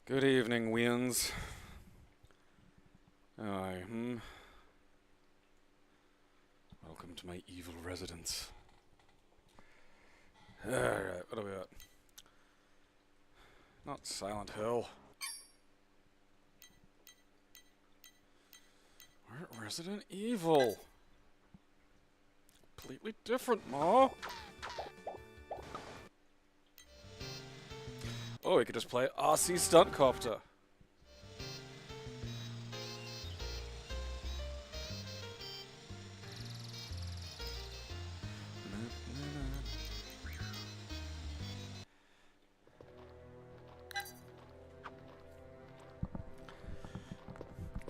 Good evening, Wiens. Welcome to my evil residence. Alright, what are we at? Not Silent Hill. We're at Resident Evil. Completely different, Ma. Oh, we could just play RC Stunt Copter.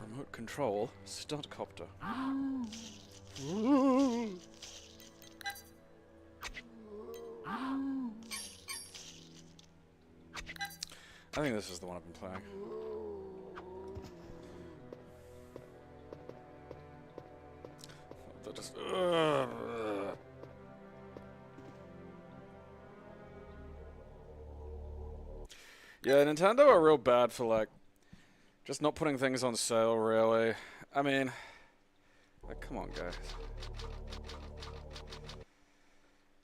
Remote control Stunt Copter. I think this is the one I've been playing. They're just... Yeah, Nintendo are real bad for, like, just not putting things on sale, really. I mean... Like, come on, guys.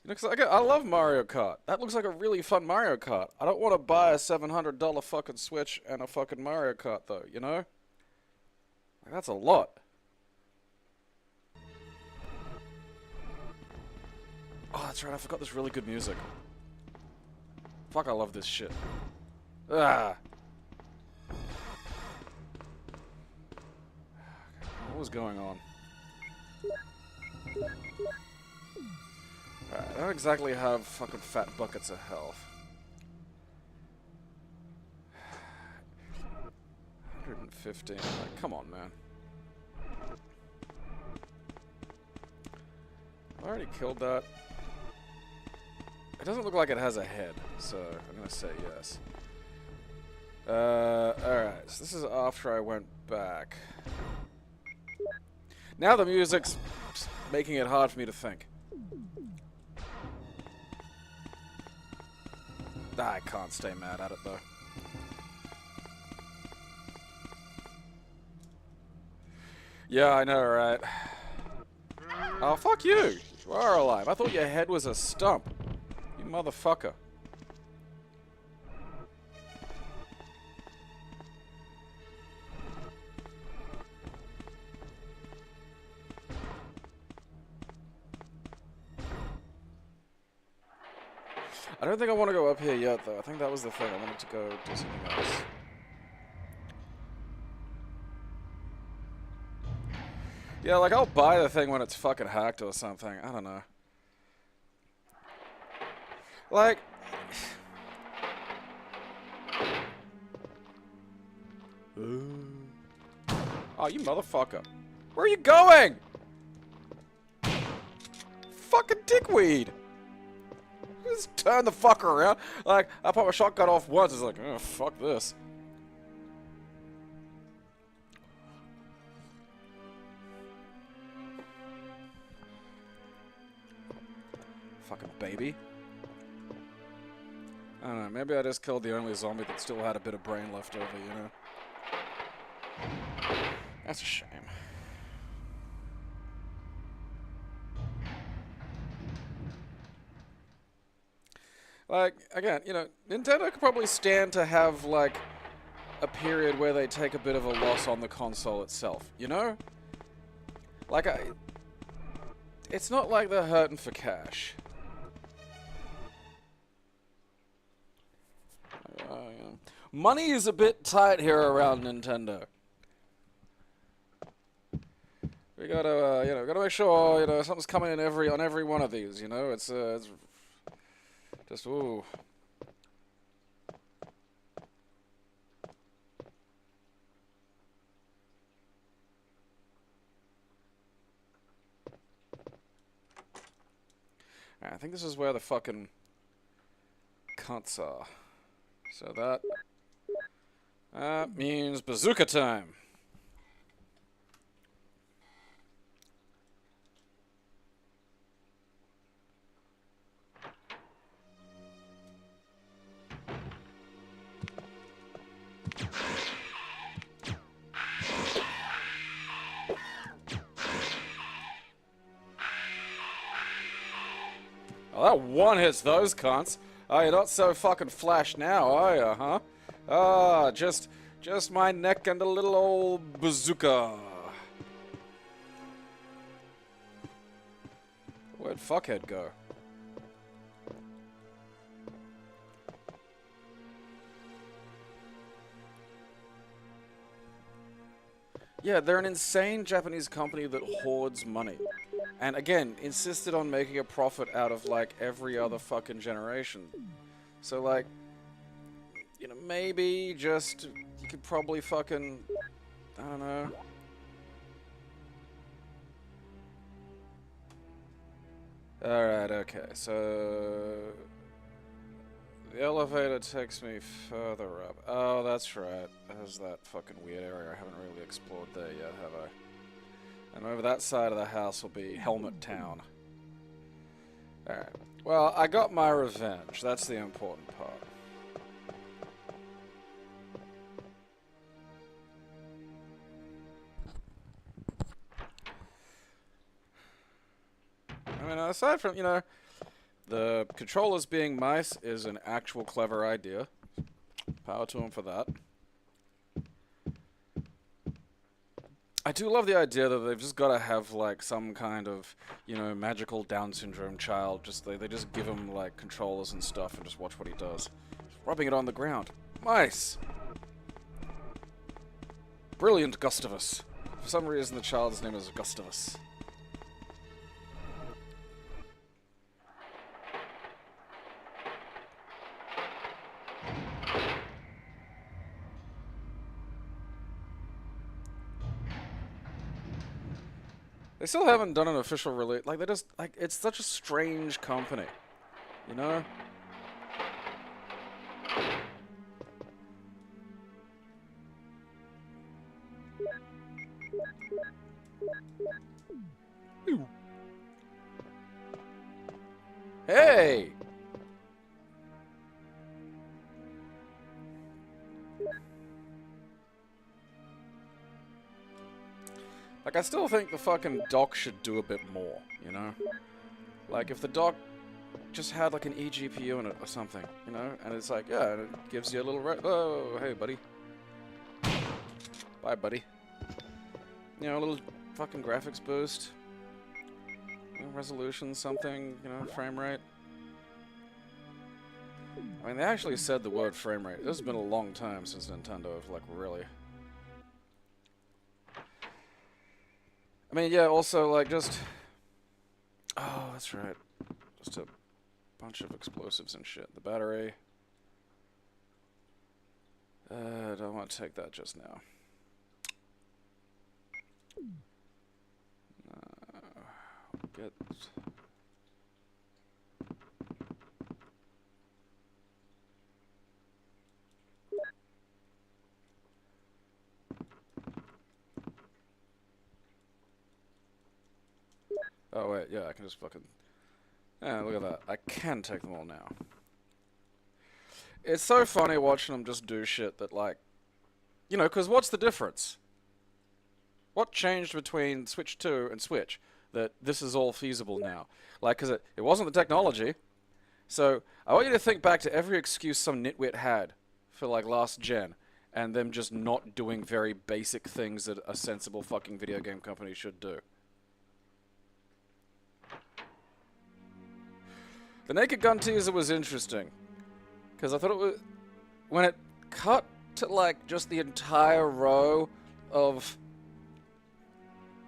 You know, 'cause I love Mario Kart. That looks like a really fun Mario Kart. I don't want to buy a $700 fucking Switch and a fucking Mario Kart, though, you know? Like, that's a lot. Oh, that's right, I forgot this really good music. Fuck, I love this shit. Ah! What was going on? Alright, I don't exactly have fucking fat buckets of health. 115. Like, come on, man. I already killed that. It doesn't look like it has a head, so I'm gonna say yes. Alright, so this is after I went back. Now the music's making it hard for me to think. I can't stay mad at it, though. Yeah, I know, right? Oh, fuck you! You are alive. I thought your head was a stump. You motherfucker. I don't think I want to go up here yet, though. I think that was the thing. I wanted to go do something else. Yeah, like, I'll buy the thing when it's fucking hacked or something. I don't know. Like... Oh, you motherfucker. Where are you going? Fucking dickweed. Just turn the fucker around. Like, I pop my shotgun off once, it's like, oh, fuck this. Fucking baby. I don't know, maybe I just killed the only zombie that still had a bit of brain left over, you know? That's a shame. Like, again, you know, Nintendo could probably stand to have, like, a period where they take a bit of a loss on the console itself, you know? Like, it's not like they're hurting for cash. You know. Money is a bit tight here around Nintendo. We gotta, you know, gotta make sure, you know, something's coming in on every one of these, you know? It's just, ooh. I think this is where the fucking cunts are. So that means bazooka time. Oh, that one hits those cunts. Oh, you're not so fucking flash now, are you, huh? Ah, just my neck and a little old bazooka. Where'd fuckhead go? Yeah, they're an insane Japanese company that hoards money. And again, insisted on making a profit out of, like, every other fucking generation. So, like, you know, maybe just, you could probably fucking, I don't know. Alright, okay, so... The elevator takes me further up. Oh, that's right. There's that fucking weird area. I haven't really explored there yet, have I? And over that side of the house will be Helmet Town. Alright. Well, I got my revenge. That's the important part. I mean, aside from, you know, the controllers being mice is an actual clever idea. Power to them for that. I do love the idea that they've just got to have, like, some kind of, you know, magical Down syndrome child. Just they just give him, like, controllers and stuff and just watch what he does. Just rubbing it on the ground. Mice! Brilliant, Gustavus. For some reason, the child's name is Gustavus. They still haven't done an official release. Like, they just, like, it's such a strange company. You know? Ooh. Hey! Like, I still think the fucking dock should do a bit more, you know? Like, if the dock just had, like, an eGPU in it or something, you know? And it's like, yeah, it gives you a little... Oh, hey, buddy. Bye, buddy. You know, a little fucking graphics boost. You know, resolution, something, you know, frame rate. I mean, they actually said the word frame rate. This has been a long time since Nintendo have, like, really... I mean, yeah, also, like, just... Oh, that's right. Just a bunch of explosives and shit. The battery... I don't want to take that just now. Get... Oh, wait, yeah, I can just fucking... Yeah, look at that. I can take them all now. It's so funny watching them just do shit that, like... You know, because what's the difference? What changed between Switch 2 and Switch? That this is all feasible now. Like, because it wasn't the technology. So, I want you to think back to every excuse some nitwit had for, like, last gen. And them just not doing very basic things that a sensible fucking video game company should do. The Naked Gun teaser was interesting. Because I thought it was... When it cut to, like, just the entire row of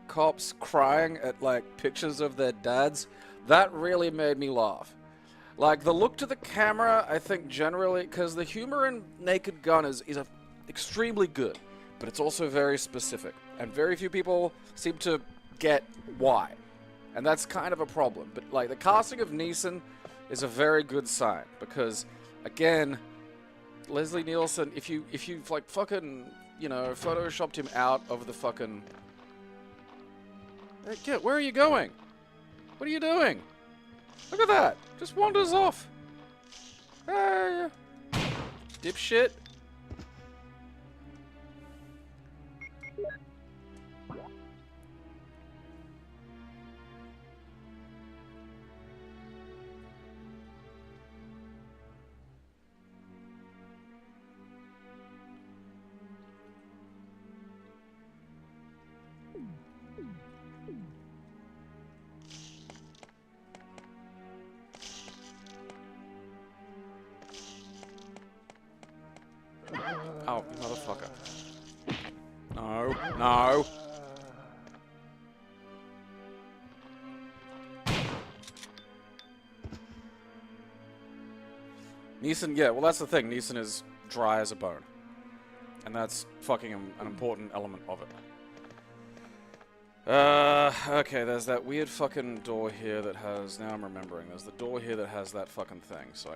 cops crying at, like, pictures of their dads, that really made me laugh. Like, the look to the camera, I think generally... Because the humor in Naked Gun is extremely good. But it's also very specific. And very few people seem to get why. And that's kind of a problem. But, like, the casting of Neeson is a very good sign. Because, again, Leslie Nielsen, if you've, like, fucking, you know, photoshopped him out of the fucking... Hey, kid, where are you going? What are you doing? Look at that. Just wanders off. Hey, dipshit. Oh, you motherfucker. No, no. Neeson, yeah, well that's the thing. Neeson is dry as a bone. And that's fucking an important element of it. Okay, there's that weird fucking door here that has... Now I'm remembering. There's the door here that has that fucking thing, so...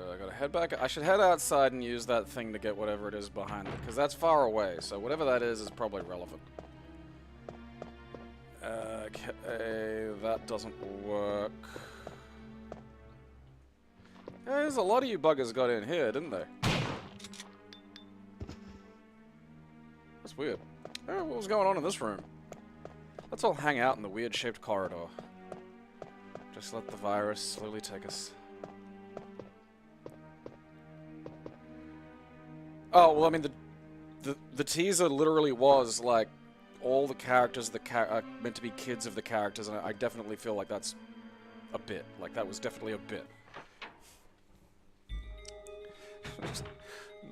I gotta head back. I should head outside and use that thing to get whatever it is behind it, because that's far away, so whatever that is probably relevant. Okay, that doesn't work. Yeah, there's a lot of you buggers got in here, didn't they? That's weird. Oh, what was going on in this room? Let's all hang out in the weird-shaped corridor. Just let the virus slowly take us. Oh, well, I mean, the teaser literally was, like, all the characters are meant to be kids of the characters, and I definitely feel like that's a bit. Like, that was definitely a bit.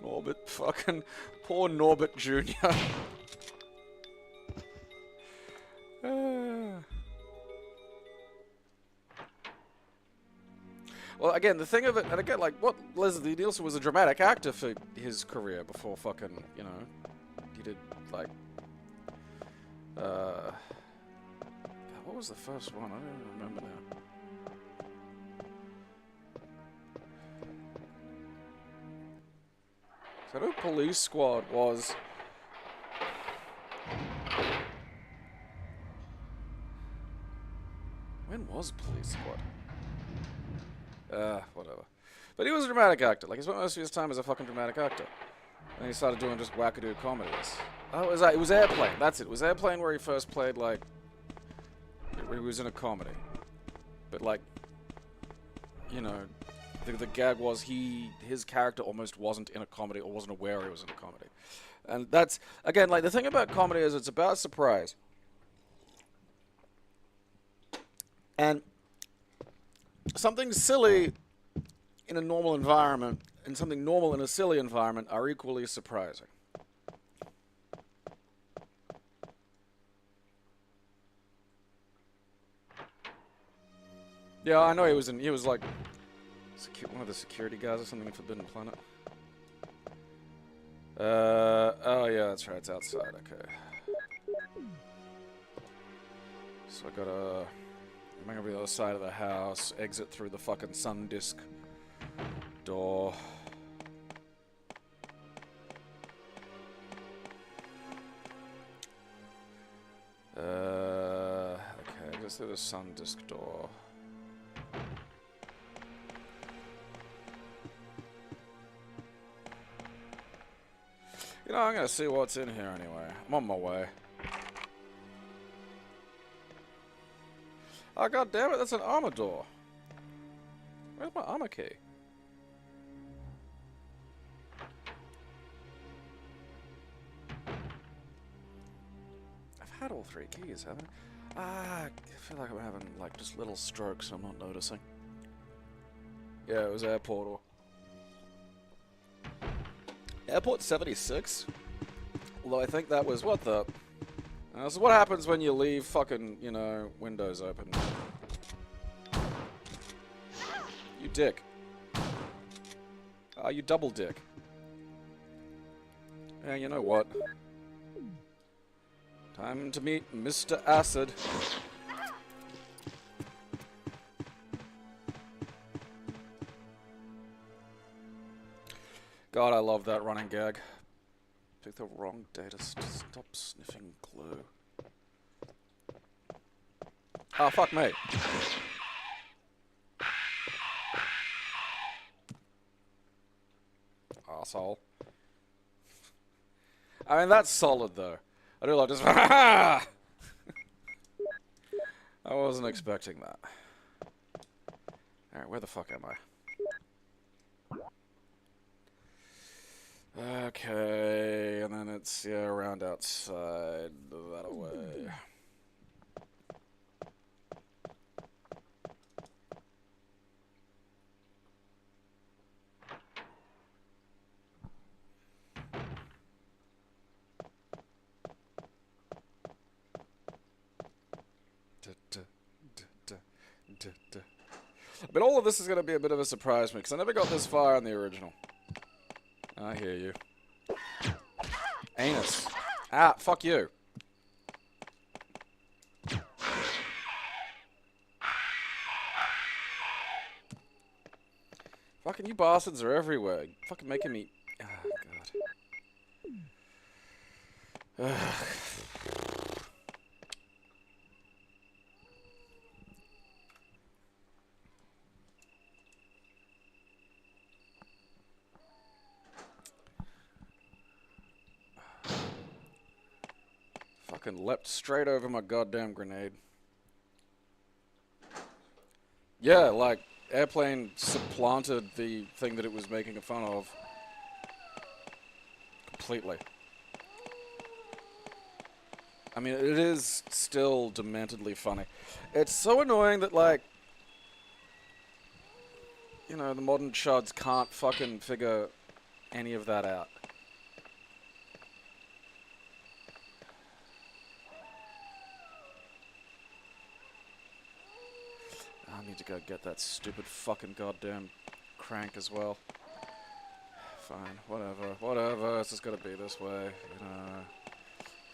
Norbert, fucking... Poor Norbert Jr. Well, again, the thing of it, and again, like, what, Leslie Nielsen was a dramatic actor for his career before fucking, you know, he did, like, God, what was the first one? I don't even remember now. So I know Police Squad was... When was Police Squad? Whatever. But he was a dramatic actor. Like, he spent most of his time as a fucking dramatic actor. And he started doing just wackadoo comedies. Oh, it was Airplane. That's it. It was Airplane where he first played, like... Where he was in a comedy. But, like... You know... The gag was his character almost wasn't in a comedy or wasn't aware he was in a comedy. And that's... Again, like, the thing about comedy is it's about surprise. And... Something silly in a normal environment and something normal in a silly environment are equally surprising. Yeah, I know he was like one of the security guys or something in Forbidden Planet. Oh yeah, that's right, it's outside, okay. So I gotta... I'm over the other side of the house, exit through the fucking sun disk door. Okay, exit through the sun disk door. You know, I'm gonna see what's in here anyway. I'm on my way. Oh, god damn it, that's an armor door. Where's my armor key? I've had all three keys, haven't I? I feel like I'm having, like, just little strokes I'm not noticing. Yeah, it was airport or... Airport 76? Although I think that was, what the... This is what happens when you leave fucking, you know, windows open. You dick. You double dick. Yeah, you know what? Time to meet Mr. Acid. God, I love that running gag. Pick the wrong day to stop sniffing glue. Oh, fuck me. Arsehole. I mean, that's solid, though. I do like just... I wasn't expecting that. Alright, where the fuck am I? Okay, and then it's, yeah, around outside, that away. But all of this is going to be a bit of a surprise to me, because I never got this far in the original. I hear you. Anus. Ah, fuck you. Fucking you bastards are everywhere. Fucking making me... Oh, God. Ugh. Fucking leapt straight over my goddamn grenade. Yeah, like, Airplane supplanted the thing that it was making fun of. Completely. I mean, it is still dementedly funny. It's so annoying that, like, you know, the modern chuds can't fucking figure any of that out. I need to go get that stupid fucking goddamn crank as well. Fine, whatever, it's just gotta be this way, you know.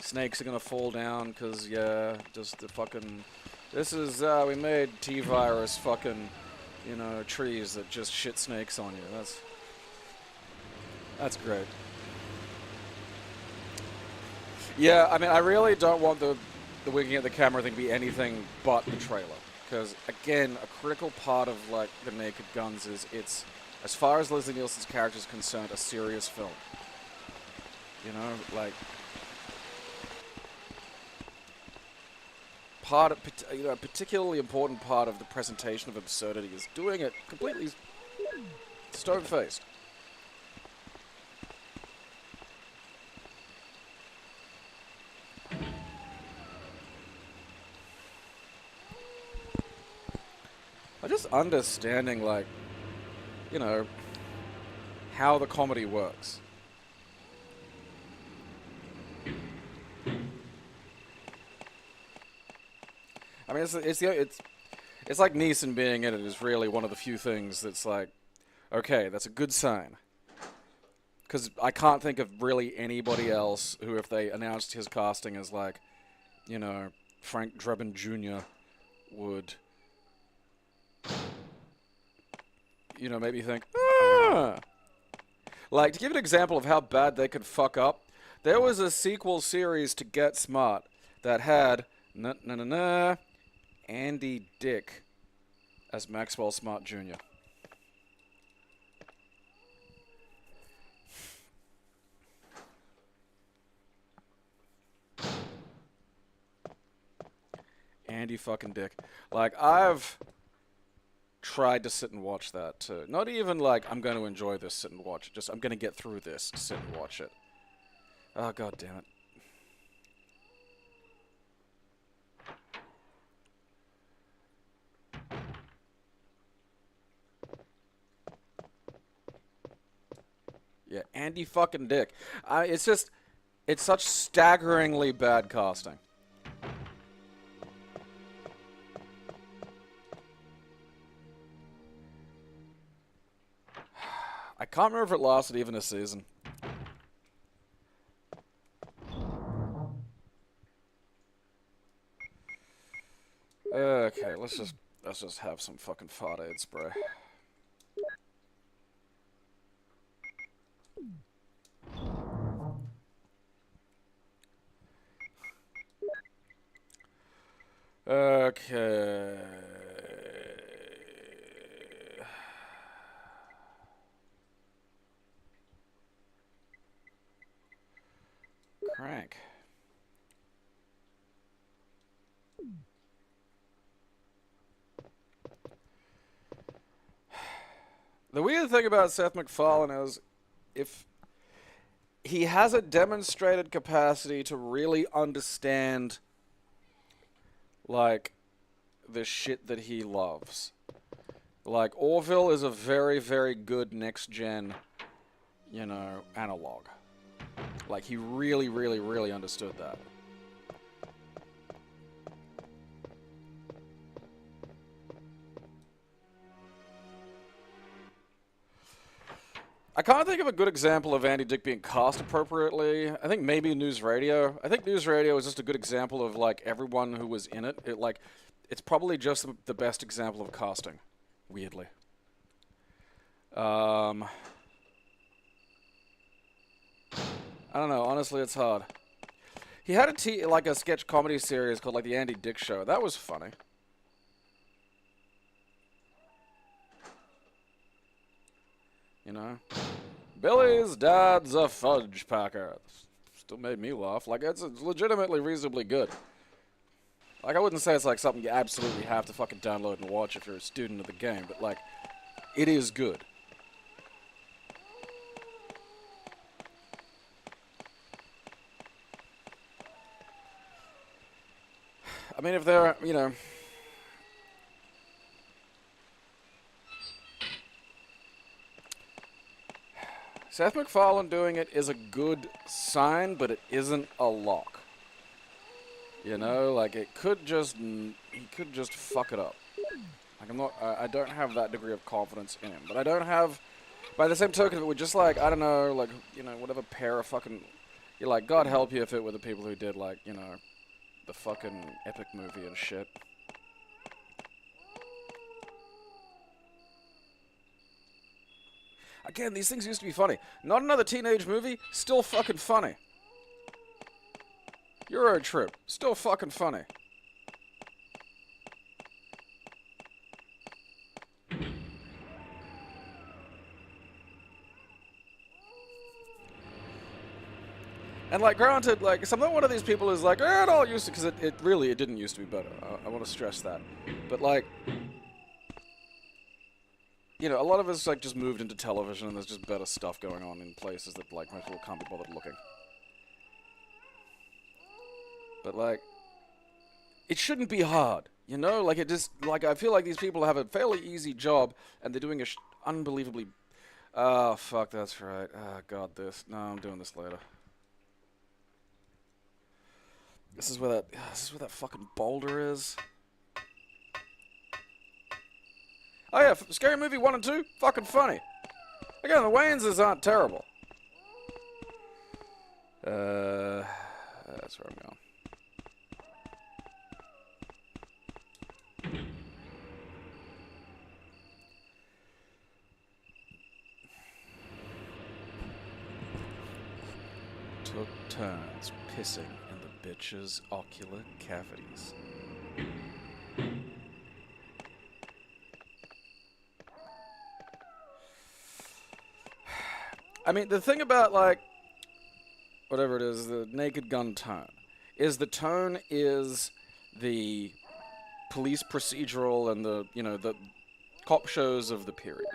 Snakes are gonna fall down, cause, yeah, just the fucking... This is, we made T-Virus fucking, you know, trees that just shit snakes on you. That's great. Yeah, I mean, I really don't want the winking at the camera thing to be anything but the trailer. Because, again, a critical part of, like, the Naked Guns is it's, as far as Leslie Nielsen's character is concerned, a serious film. You know, like... Part of, you know, a particularly important part of the presentation of absurdity is doing it completely stone-faced. Just understanding, like, you know, how the comedy works. I mean, it's like Neeson being in it is really one of the few things that's like, okay, that's a good sign. Because I can't think of really anybody else who, if they announced his casting as, like, you know, Frank Drebin Jr. would... you know, maybe think, ah. Like, to give an example of how bad they could fuck up, there was a sequel series to Get Smart that had Andy Dick as Maxwell Smart Jr. Andy fucking Dick. Like, I've tried to sit and watch that too. Not even like I'm going to enjoy this, sit and watch it. Just I'm going to get through this, sit and watch it. Oh, god damn it. Yeah, Andy fucking Dick. It's just, it's such staggeringly bad casting. I can't remember if it lasted even a season. Okay, let's just have some fucking fart aid spray. Okay. Crank. The weird thing about Seth MacFarlane is, if he has a demonstrated capacity to really understand, like, the shit that he loves. Like, Orville is a very, very good next-gen, you know, analog. Like, he really, really, really understood that. I can't think of a good example of Andy Dick being cast appropriately. I think maybe News Radio. I think News Radio is just a good example of like everyone who was in it. It's probably just the best example of casting. Weirdly. I don't know. Honestly, it's hard. He had a sketch comedy series called like the Andy Dick Show. That was funny. You know, Billy's dad's a fudge packer. Still made me laugh. Like it's legitimately reasonably good. Like I wouldn't say it's like something you absolutely have to fucking download and watch if you're a student of the game, but like it is good. I mean, if they're, you know, Seth MacFarlane doing it is a good sign, but it isn't a lock. You know, like he could just fuck it up. Like I don't have that degree of confidence in him, but I don't have, by the same token, if it were just like, I don't know, like, you know, whatever pair of fucking, you're like, God help you if it were the people who did like, you know, the fucking epic movie and shit. Again, these things used to be funny. Not another teenage movie, still fucking funny. Euro Trip, still fucking funny. And like, granted, like, so I'm not one of these people who's like, it all used to, because it really didn't used to be better. I want to stress that. But like, you know, a lot of us like just moved into television, and there's just better stuff going on in places that like most people can't be bothered looking. But like, it shouldn't be hard, you know? Like it just, like I feel like these people have a fairly easy job, and they're doing a unbelievably. Oh fuck, that's right. Oh god, this. No, I'm doing this later. This is where that fucking boulder is. Oh yeah, Scary Movie 1 and 2, fucking funny. Again, the Wayneses aren't terrible. That's where I'm going. Took turns pissing in the bitch's ocular cavities. I mean, the thing about, like, whatever it is, the Naked Gun tone, is the tone is the police procedural and the, you know, the cop shows of the period.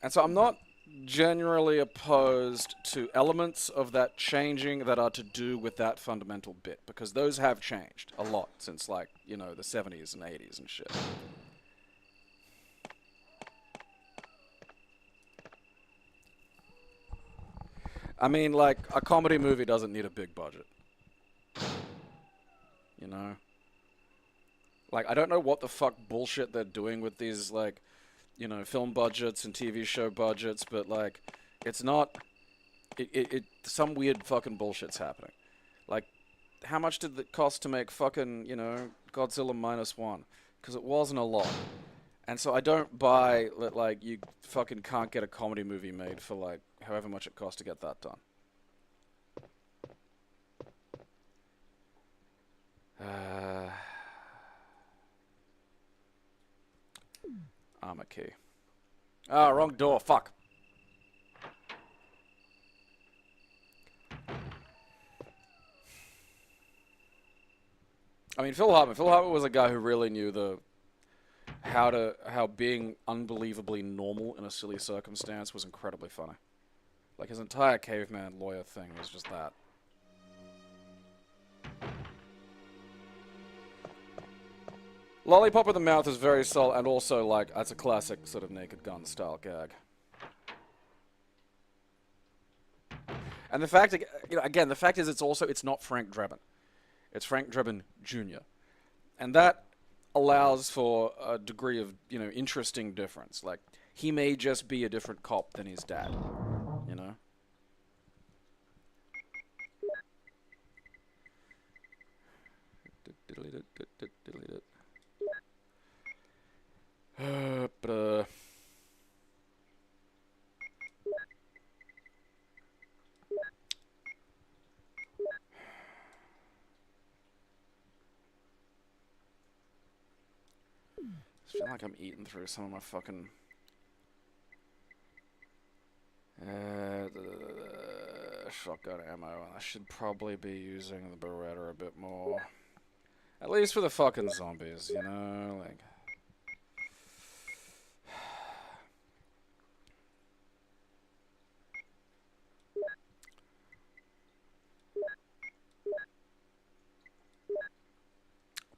And so I'm not generally opposed to elements of that changing that are to do with that fundamental bit, because those have changed a lot since, like, you know, the 70s and 80s and shit. I mean, like, a comedy movie doesn't need a big budget. You know? Like, I don't know what the fuck bullshit they're doing with these, like, you know, film budgets and TV show budgets, but, like, it's not... some weird fucking bullshit's happening. Like, how much did it cost to make fucking, you know, Godzilla -1? Because it wasn't a lot. And so I don't buy that, like, you fucking can't get a comedy movie made for, like, however much it costs to get that done. Armor key. Ah, wrong door, fuck. I mean, Phil Hartman was a guy who really knew how being unbelievably normal in a silly circumstance was incredibly funny. Like, his entire caveman lawyer thing was just that. Lollipop in the mouth is very solid, and also, like, that's a classic sort of Naked Gun style gag. And the fact, you know, again, the fact is it's not Frank Drebin. It's Frank Drebin Jr. And that allows for a degree of, you know, interesting difference. Like, he may just be a different cop than his dad, you know? Delete it. But, I feel like I'm eating through some of my fucking... shotgun ammo. I should probably be using the Beretta a bit more. At least for the fucking zombies, you know? Like...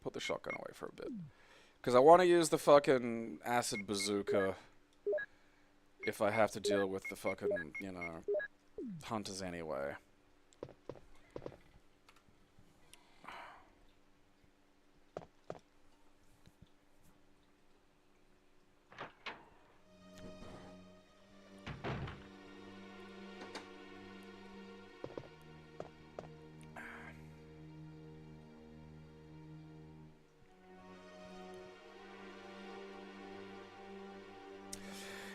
Put the shotgun away for a bit. Because I want to use the fucking acid bazooka if I have to deal with the fucking, you know, hunters anyway.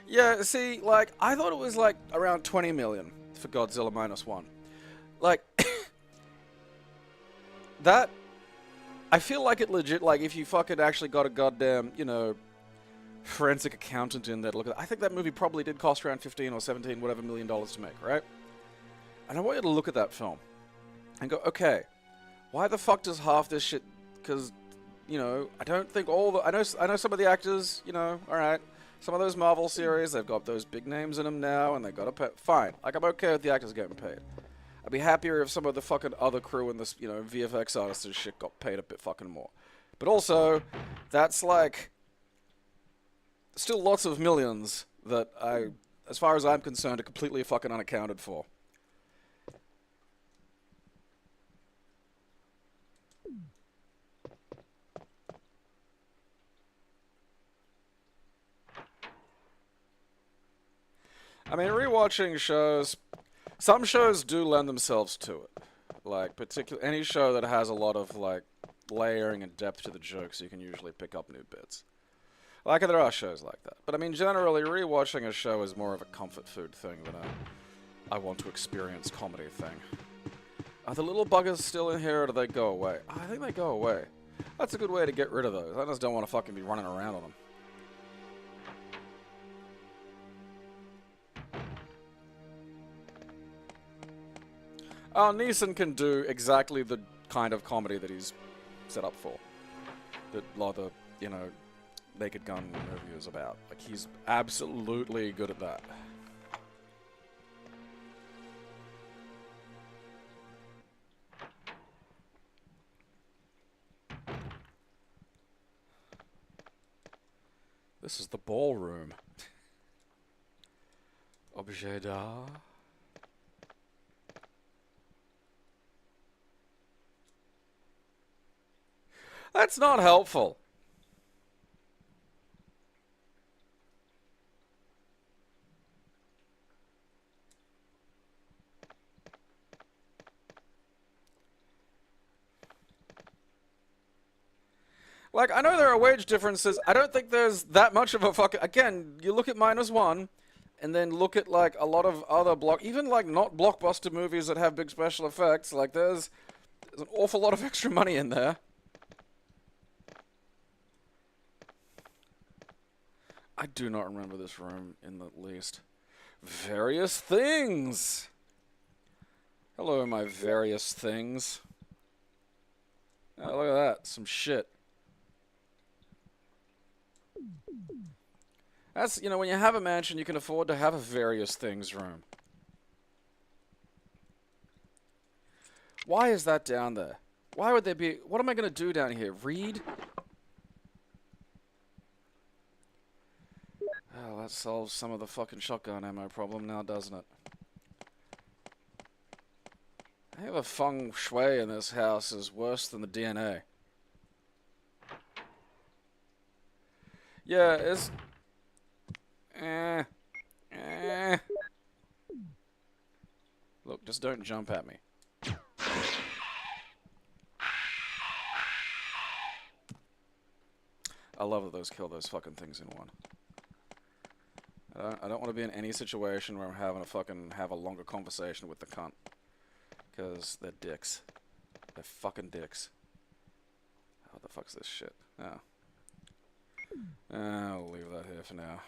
Yeah, see, like, I thought it was, like, around 20 million for Godzilla -1. Like, that, I feel like it legit, like, if you fucking actually got a goddamn, you know, forensic accountant in there to look at it, I think that movie probably did cost around 15 or 17, whatever million dollars to make, right? And I want you to look at that film and go, okay, why the fuck does half this shit, because, you know, I don't think all the, I know some of the actors, you know, alright, some of those Marvel series, they've got those big names in them now, and they got to pay. Fine. Like, I'm okay with the actors getting paid. I'd be happier if some of the fucking other crew and this, you know, VFX artists and shit got paid a bit fucking more. But also, that's like, still lots of millions that as far as I'm concerned, are completely fucking unaccounted for. I mean, rewatching shows, some shows do lend themselves to it. Like, any show that has a lot of, like, layering and depth to the jokes, you can usually pick up new bits. Like, there are shows like that. But, I mean, generally, rewatching a show is more of a comfort food thing than I want to experience comedy thing. Are the little buggers still in here, or do they go away? I think they go away. That's a good way to get rid of those. I just don't want to fucking be running around on them. Neeson can do exactly the kind of comedy that he's set up for. That a lot of the, you know, Naked Gun movie is about. Like, he's absolutely good at that. This is the ballroom. Objet d'art. That's not helpful. Like, I know there are wage differences. I don't think there's that much of a fucking... Again, you look at -1, and then look at, like, a lot of other even, like, not blockbuster movies that have big special effects. Like, there's an awful lot of extra money in there. I do not remember this room in the least. Various things! Hello, my various things. Oh, look at that. Some shit. That's, you know, when you have a mansion, you can afford to have a various things room. Why is that down there? Why would there be... What am I going to do down here? Read? Oh, that solves some of the fucking shotgun ammo problem now, doesn't it? I think the feng shui in this house is worse than the DNA. Yeah, it's... Eh. Eh. Look, just don't jump at me. I love that those kill those fucking things in one. I don't want to be in any situation where I'm having to fucking have a longer conversation with the cunt. Because they're dicks. They're fucking dicks. What the fuck's this shit? Oh. I'll leave that here for now.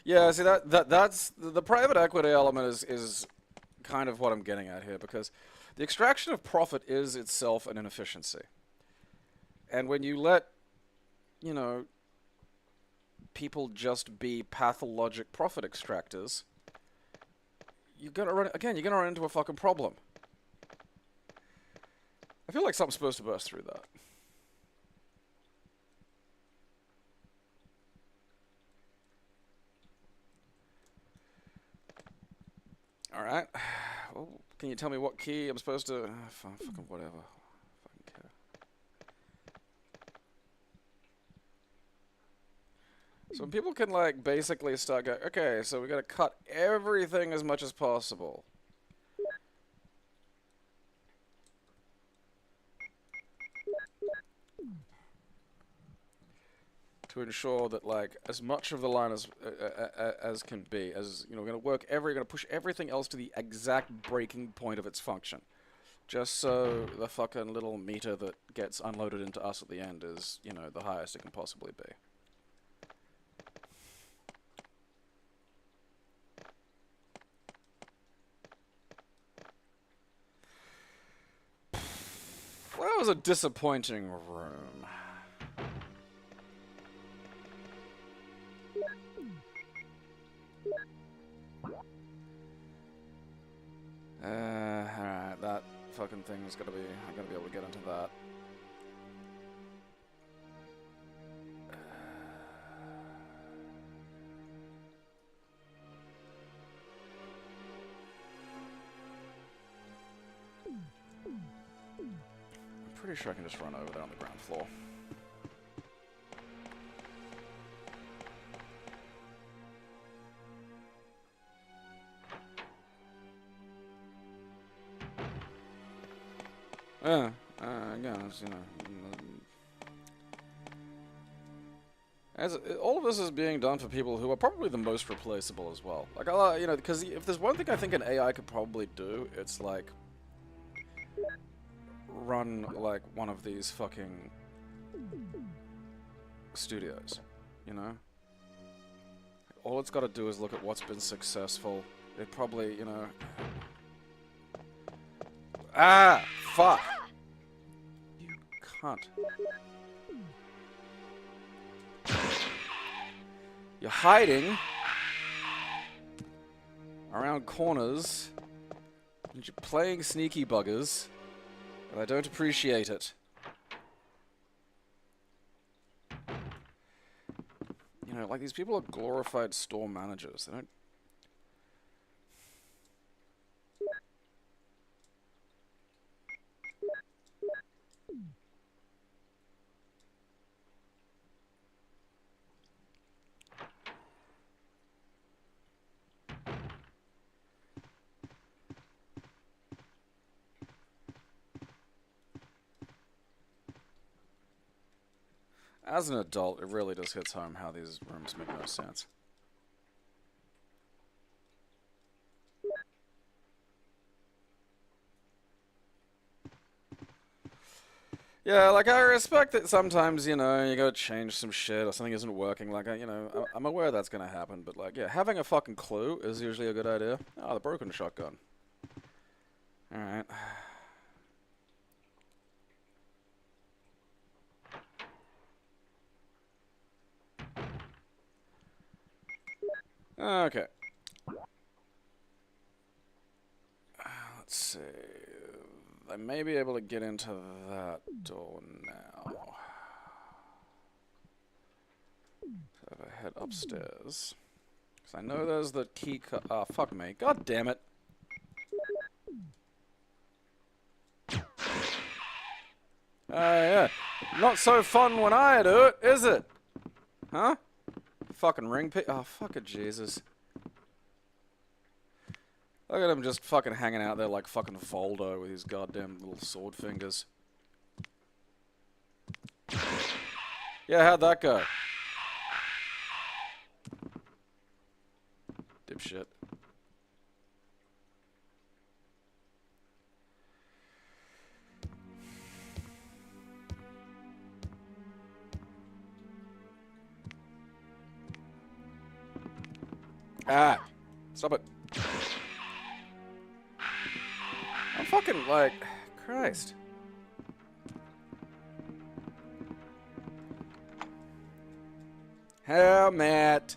Yeah, see that's the private equity element is kind of what I'm getting at here, because the extraction of profit is itself an inefficiency. And when you let, you know, people just be pathologic profit extractors, you're gonna run into a fucking problem. I feel like something's supposed to burst through that. Alright. Well, can you tell me what key I'm supposed to... fucking whatever. Fucking care. So when people can, like, basically start going, okay, so we gotta cut everything as much as possible. To ensure that, like, as much of the line as can be, as, you know, we're gonna push everything else to the exact breaking point of its function. Just so the fucking little meter that gets unloaded into us at the end is, you know, the highest it can possibly be. Well, that was a disappointing room. Alright, that fucking thing's gotta be... I'm gonna be able to get into that. I'm pretty sure I can just run over there on the ground floor. Again, it's, you know... all of this is being done for people who are probably the most replaceable as well. Like, you know, because if there's one thing I think an AI could probably do, it's like... run, like, one of these fucking... studios, you know? All it's got to do is look at what's been successful. It probably, you know... Ah! Fuck! You cunt. You're hiding around corners, and you're playing sneaky buggers, and I don't appreciate it. You know, like, these people are glorified store managers. They don't... As an adult, it really just hits home how these rooms make no sense. Yeah, like, I respect that sometimes, you know, you gotta change some shit or something isn't working. Like, you know, I'm aware that's gonna happen, but, like, yeah, having a fucking clue is usually a good idea. Oh, the broken shotgun. Alright. Okay. Let's see. I may be able to get into that door now. So if I head upstairs... Because I know there's the key oh, fuck me. God damn it. Yeah. Not so fun when I do it, is it? Huh? Fucking ring pick. Oh, fucking Jesus. Look at him just fucking hanging out there like fucking Voldo with his goddamn little sword fingers. Yeah, how'd that go? Dipshit. Ah! Stop it. I'm fucking like... Christ. Helmet!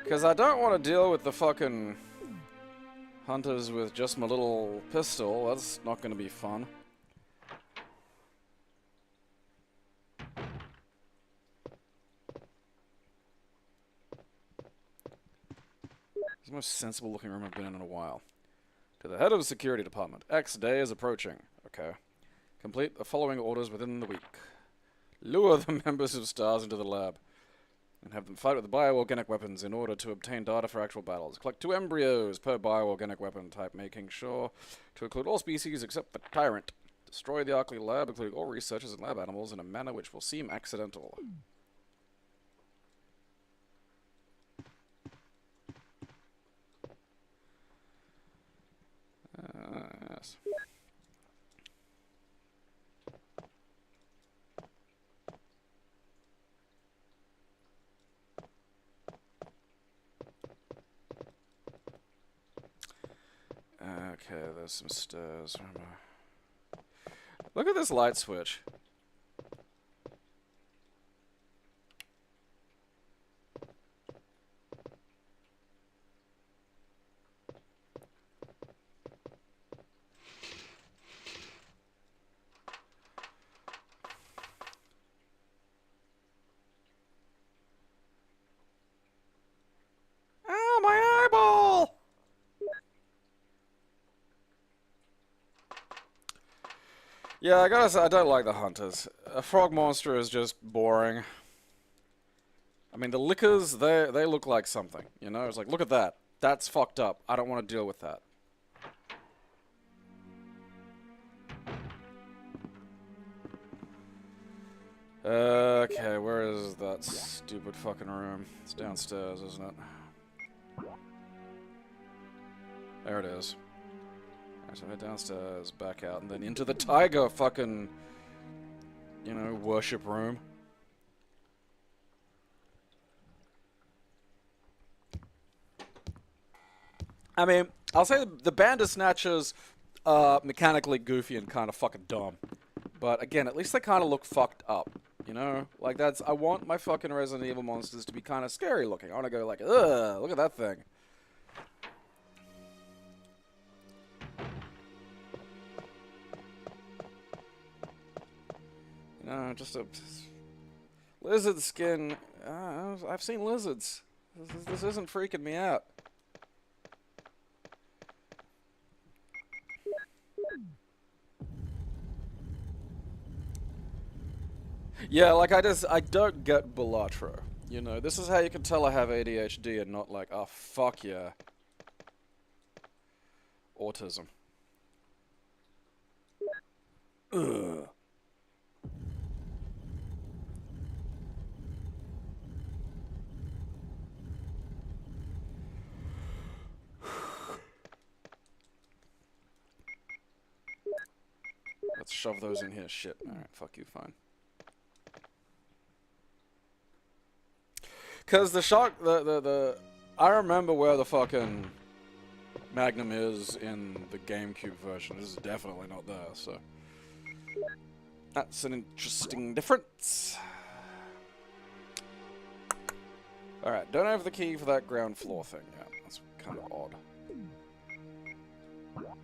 Because I don't want to deal with the fucking hunters with just my little pistol. That's not going to be fun. It's the most sensible looking room I've been in a while. To the head of the security department. X day is approaching. Okay. Complete the following orders within the week. Lure the members of STARS into the lab. And have them fight with bioorganic weapons in order to obtain data for actual battles. Collect 2 embryos per bioorganic weapon type, making sure to include all species except the tyrant. Destroy the Arkley lab, including all researchers and lab animals, in a manner which will seem accidental. Yes. Okay, there's some stairs. Look at this light switch. Ow, my eyeball! Yeah, I gotta say, I don't like the hunters. A frog monster is just boring. I mean, the lickers, they look like something, you know? It's like, look at that. That's fucked up. I don't want to deal with that. Okay, where is that stupid fucking room? It's downstairs, isn't it? There it is. Alright, so head downstairs, back out, and then into the tiger fucking, you know, worship room. I mean, I'll say the Bandersnatchers are mechanically goofy and kind of fucking dumb. But again, at least they kind of look fucked up. You know? Like, that's... I want my fucking Resident Evil monsters to be kind of scary looking. I want to go like, ugh, look at that thing. You know, just a... lizard skin. I've seen lizards. This isn't freaking me out. Yeah, like I don't get Balatro. You know, this is how you can tell I have ADHD and not like, oh fuck yeah. Autism. Ugh. Let's shove those in here. Shit. Alright, fuck you, fine. Cause the shock, I remember where the fucking Magnum is in the GameCube version. This is definitely not there, so that's an interesting difference. Alright, don't have the key for that ground floor thing yet. That's kind of odd.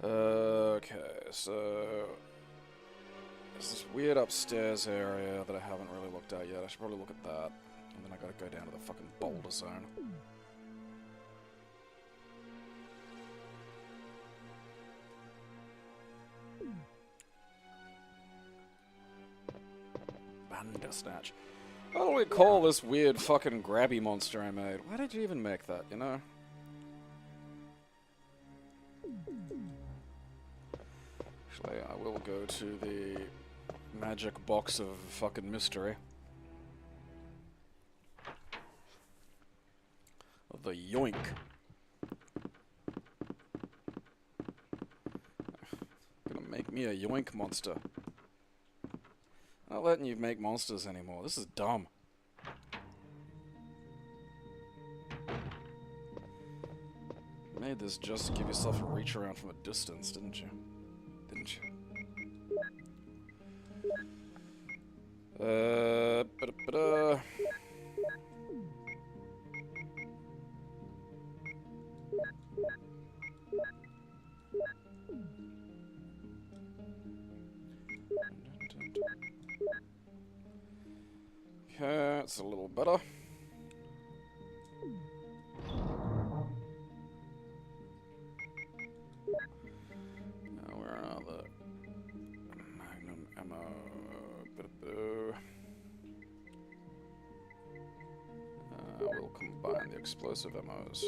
Okay, so there's this weird upstairs area that I haven't really looked at yet. I should probably look at that. And then I gotta go down to the fucking boulder zone. snatch. What do we call this weird fucking grabby monster I made? Why did you even make that, you know? Actually, I will go to the magic box of fucking mystery. The yoink. Gonna make me a yoink monster. Not letting you make monsters anymore. This is dumb. You made this just to give yourself a reach around from a distance, didn't you? Didn't you? Ba-da-ba-da. Okay, it's a little better. Now where are the magnum ammo? We'll combine the explosive ammos.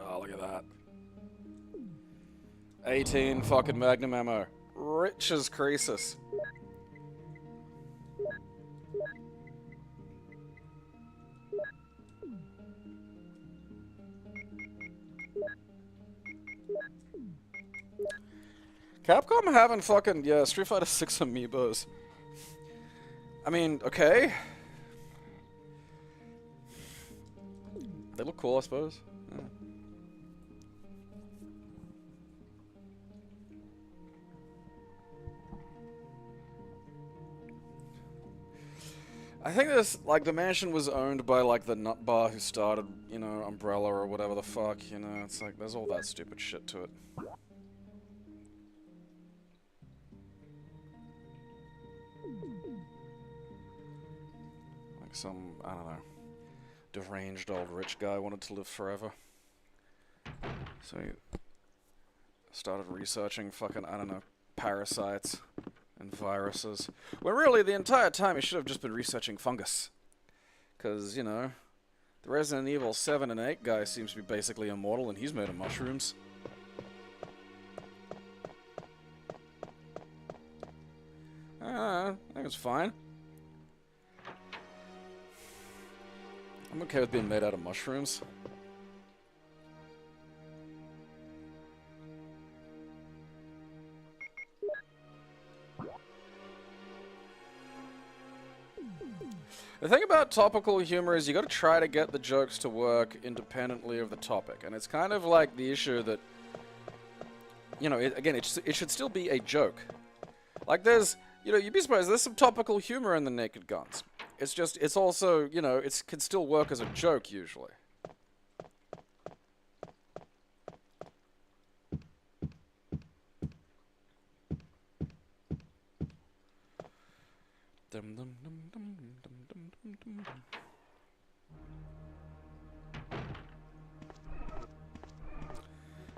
Oh, look at that. 18 fucking magnum ammo. Rich as Croesus. Capcom having fucking, yeah, Street Fighter 6 amiibos. I mean, okay. They look cool, I suppose. Yeah. I think this, like, the mansion was owned by, like, the nut bar who started, you know, Umbrella or whatever the fuck, you know, it's like, there's all that stupid shit to it. Like some, I don't know, deranged old rich guy wanted to live forever. So he started researching fucking, I don't know, parasites and viruses. When really, the entire time he should have just been researching fungus. Because, you know, the Resident Evil 7 and 8 guy seems to be basically immortal and he's made of mushrooms. I think it's fine. I'm okay with being made out of mushrooms. The thing about topical humor is you gotta try to get the jokes to work independently of the topic. And it's kind of like the issue that, you know, it should still be a joke. Like there's, you know, you'd be surprised, there's some topical humor in the Naked Guns. It's just, it's also, you know, it can still work as a joke usually. Dum dum dum dum dum dum dum dum dum.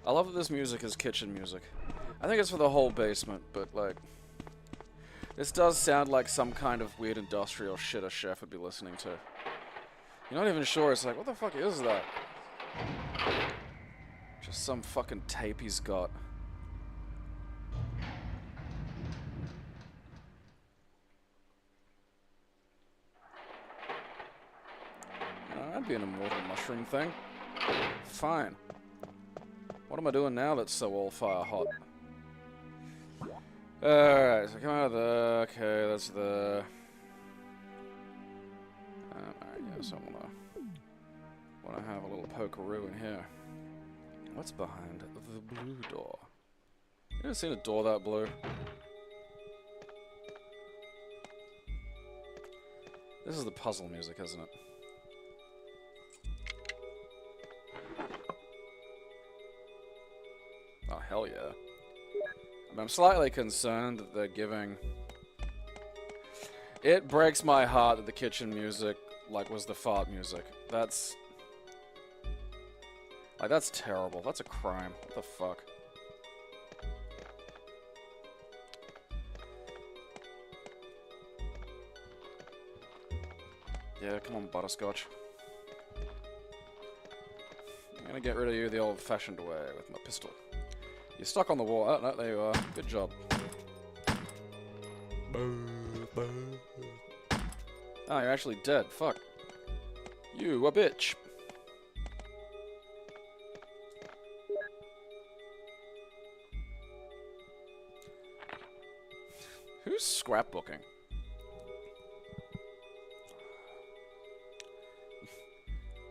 I love that this music is kitchen music. I think it's for the whole basement, but like, this does sound like some kind of weird industrial shit a chef would be listening to. You're not even sure, it's like, what the fuck is that? Just some fucking tape he's got. That'd be an immortal mushroom thing. Fine. What am I doing now that's so all fire hot? Alright, so come out of the... Okay, that's the... Alright, yeah, so I wanna have a little pokeroo in here. What's behind the blue door? You ever seen a door that blue? This is the puzzle music, isn't it? Oh, hell yeah. I'm slightly concerned that they're giving... It breaks my heart that the kitchen music, like, was the fart music. That's... Like, that's terrible. That's a crime. What the fuck? Yeah, come on, butterscotch. I'm gonna get rid of you the old-fashioned way with my pistol. You're stuck on the wall. Oh, no, there you are. Good job. Oh, you're actually dead. Fuck. You a bitch. Who's scrapbooking?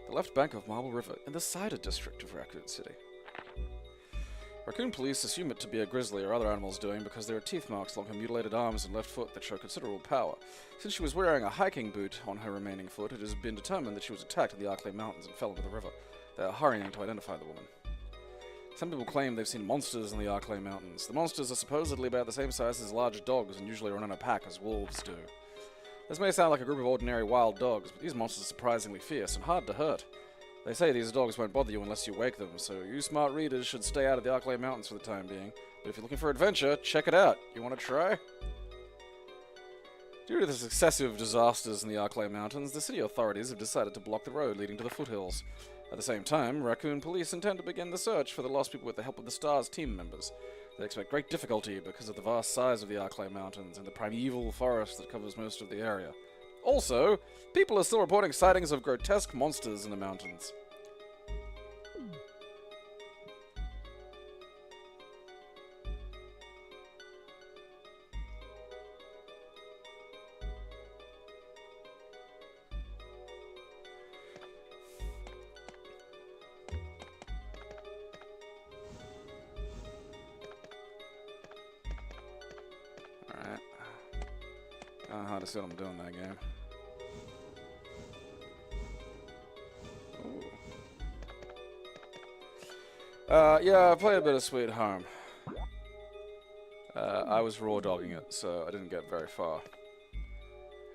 The left bank of Marble River in the Cider district of Raccoon City. Raccoon police assume it to be a grizzly or other animal's doing because there are teeth marks along her mutilated arms and left foot that show considerable power. Since she was wearing a hiking boot on her remaining foot, it has been determined that she was attacked in the Arklay Mountains and fell into the river. They are hurrying to identify the woman. Some people claim they've seen monsters in the Arklay Mountains. The monsters are supposedly about the same size as large dogs and usually run in a pack as wolves do. This may sound like a group of ordinary wild dogs, but these monsters are surprisingly fierce and hard to hurt. They say these dogs won't bother you unless you wake them, so you smart readers should stay out of the Arklay Mountains for the time being. But if you're looking for adventure, check it out. You want to try? Due to the successive disasters in the Arklay Mountains, the city authorities have decided to block the road leading to the foothills. At the same time, Raccoon Police intend to begin the search for the lost people with the help of the STARS team members. They expect great difficulty because of the vast size of the Arklay Mountains and the primeval forest that covers most of the area. Also, people are still reporting sightings of grotesque monsters in the mountains. Alright. I don't know how to see what I'm doing that game. Yeah, I played a bit of Sweet Home. I was raw dogging it, so I didn't get very far.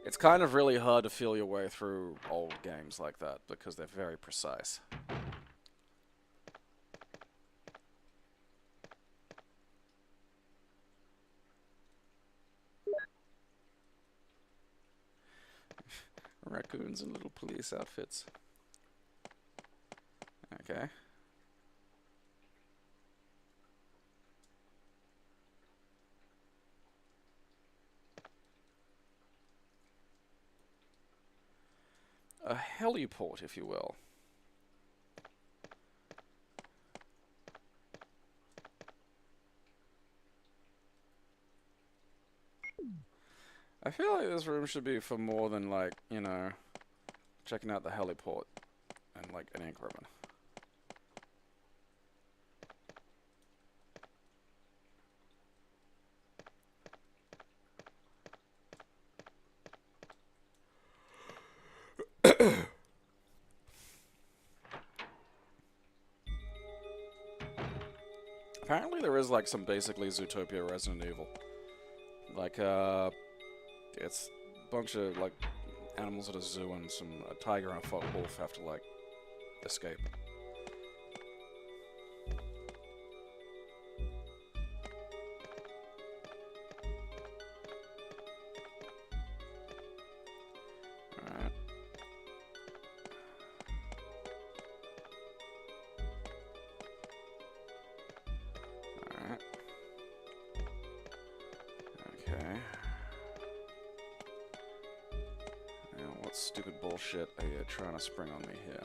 It's kind of really hard to feel your way through old games like that, because they're very precise. Raccoons in little police outfits. Okay. A heliport, if you will. I feel like this room should be for more than, like, you know, checking out the heliport and, like, an ink ribbon. Apparently there is, like, some basically Zootopia Resident Evil. Like, it's a bunch of, like, animals at a zoo and a tiger and a wolf have to, like, escape. Alright. Alright. Okay. Now, what stupid bullshit are you trying to spring on me here?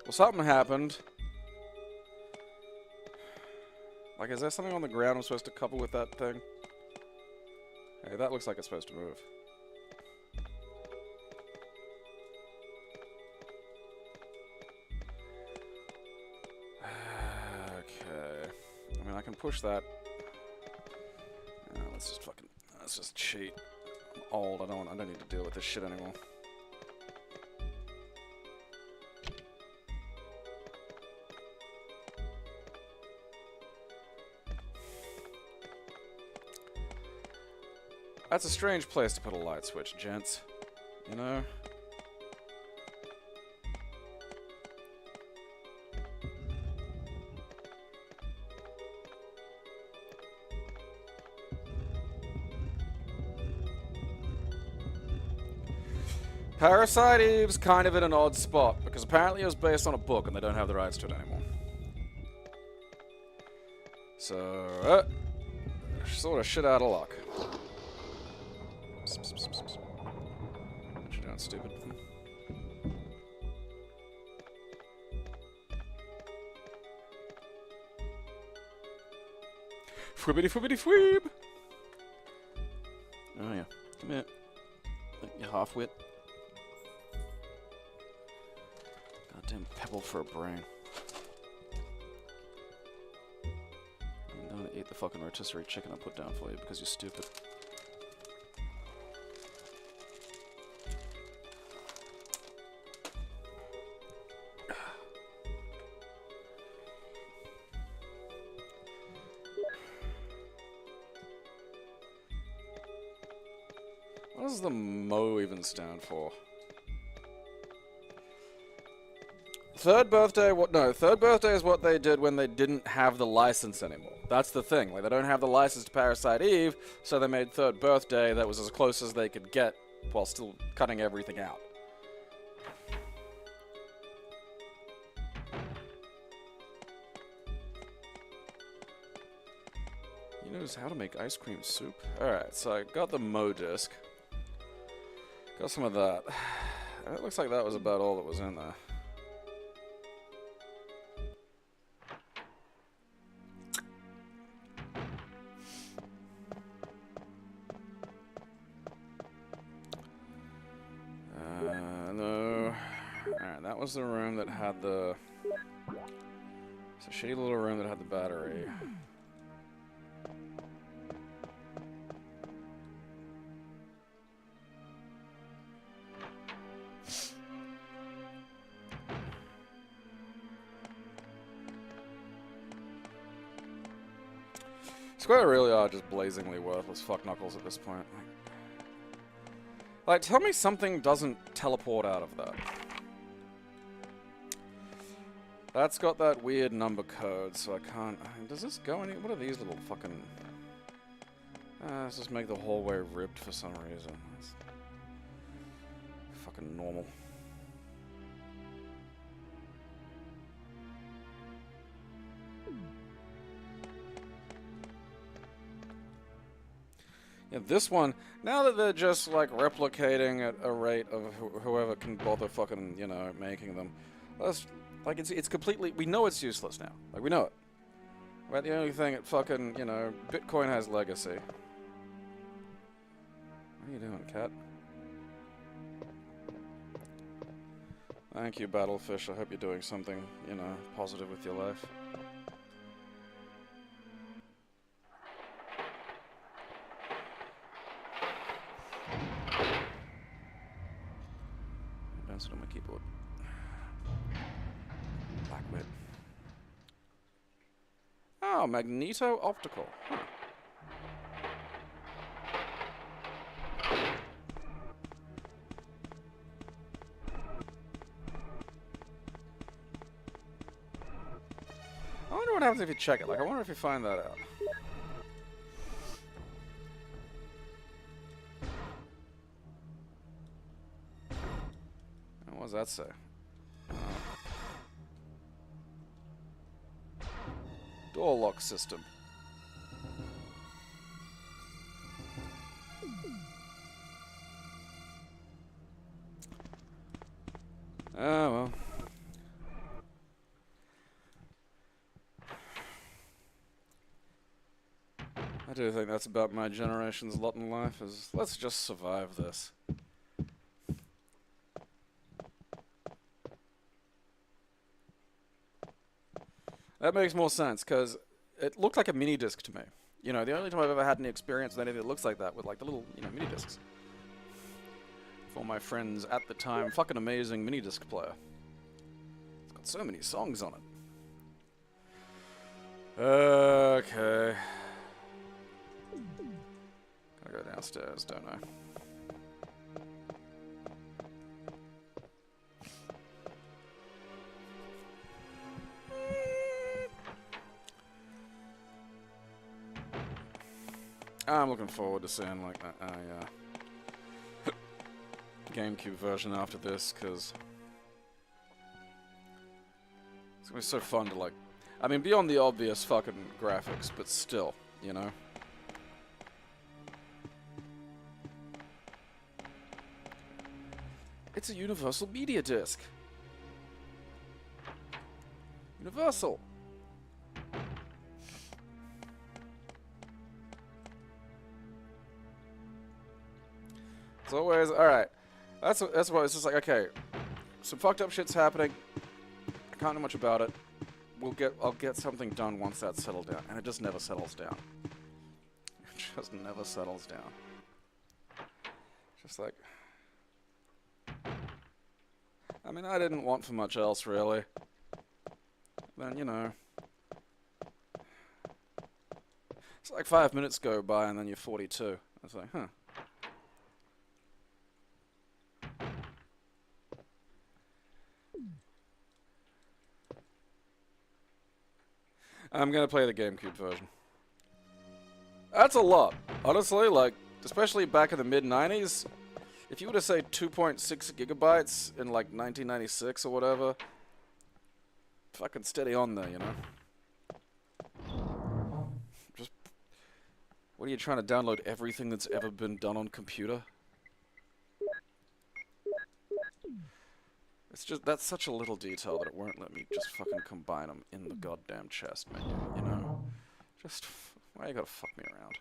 Well, something happened. Like, is there something on the ground I'm supposed to cover with that thing? Hey, that looks like it's supposed to move. Okay. I mean, I can push that. Let's just cheat. old. I don't need to deal with this shit anymore. That's a strange place to put a light switch, gents. You know? Parasite Eve's kind of in an odd spot, because apparently it was based on a book and they don't have the rights to it anymore. So, sort of shit out of luck. What you doing, stupid? Fwibbity fwibbity fweeb! Oh yeah, come here. You half-wit. Goddamn pebble for a brain. I'm gonna eat the fucking rotisserie chicken I put down for you because you're stupid. What does the Mo even stand for? Third birthday, what? No, third birthday is what they did when they didn't have the license anymore. That's the thing. Like, they don't have the license to Parasite Eve, so they made third birthday that was as close as they could get while still cutting everything out. He knows how to make ice cream soup. Alright, so I got the Mo disc. Got some of that. It looks like that was about all that was in there. No. Alright, that was the room that had the... It's a shitty little room that had the battery. Square really are just blazingly worthless fuck knuckles at this point. Like, tell me something doesn't teleport out of that. That's got that weird number code, so I can't... does this go any... What are these little fucking... let's just make the hallway ribbed for some reason. That's fucking normal. Yeah, this one, now that they're just, like, replicating at a rate of whoever can bother fucking, you know, making them, that's, like, it's completely, we know it's useless now. Like, we know it. Right, the only thing it fucking, you know, Bitcoin has legacy. What are you doing, cat? Thank you, Battlefish. I hope you're doing something, you know, positive with your life. Bounce it on my keyboard. Blackwit. Oh, magneto-optical. Huh. I wonder what happens if you check it. Like, I wonder if you find that out. What does that say? Door lock system. Oh, well. I do think that's about my generation's lot in life, is let's just survive this. That makes more sense, because it looked like a mini disc to me. You know, the only time I've ever had any experience with anything that looks like that, with like the little, you know, mini discs. for my friend's, at the time, fucking amazing mini disc player. It's got so many songs on it. Okay. Gotta go downstairs, don't I? I'm looking forward to seeing like a GameCube version after this, because it's gonna be so fun to like. I mean, beyond the obvious fucking graphics, but still, you know. It's a universal media disc. Universal. It's always alright. That's why it's just like, okay, some fucked up shit's happening. I can't do much about it. I'll get something done once that's settled down, and it just never settles down. It just never settles down. Just like, I mean, I didn't want for much else really. Then you know, it's like 5 minutes go by and then you're 42. It's like, huh. I'm gonna play the GameCube version. That's a lot, honestly. Like, especially back in the mid-90s, if you were to say 2.6 gigabytes in like 1996 or whatever, fucking steady on there, you know. Just, what are you trying to download? Everything that's ever been done on computer? It's just, that's such a little detail that it won't let me just fucking combine them in the goddamn chest menu, you know? Just, why you gotta fuck me around?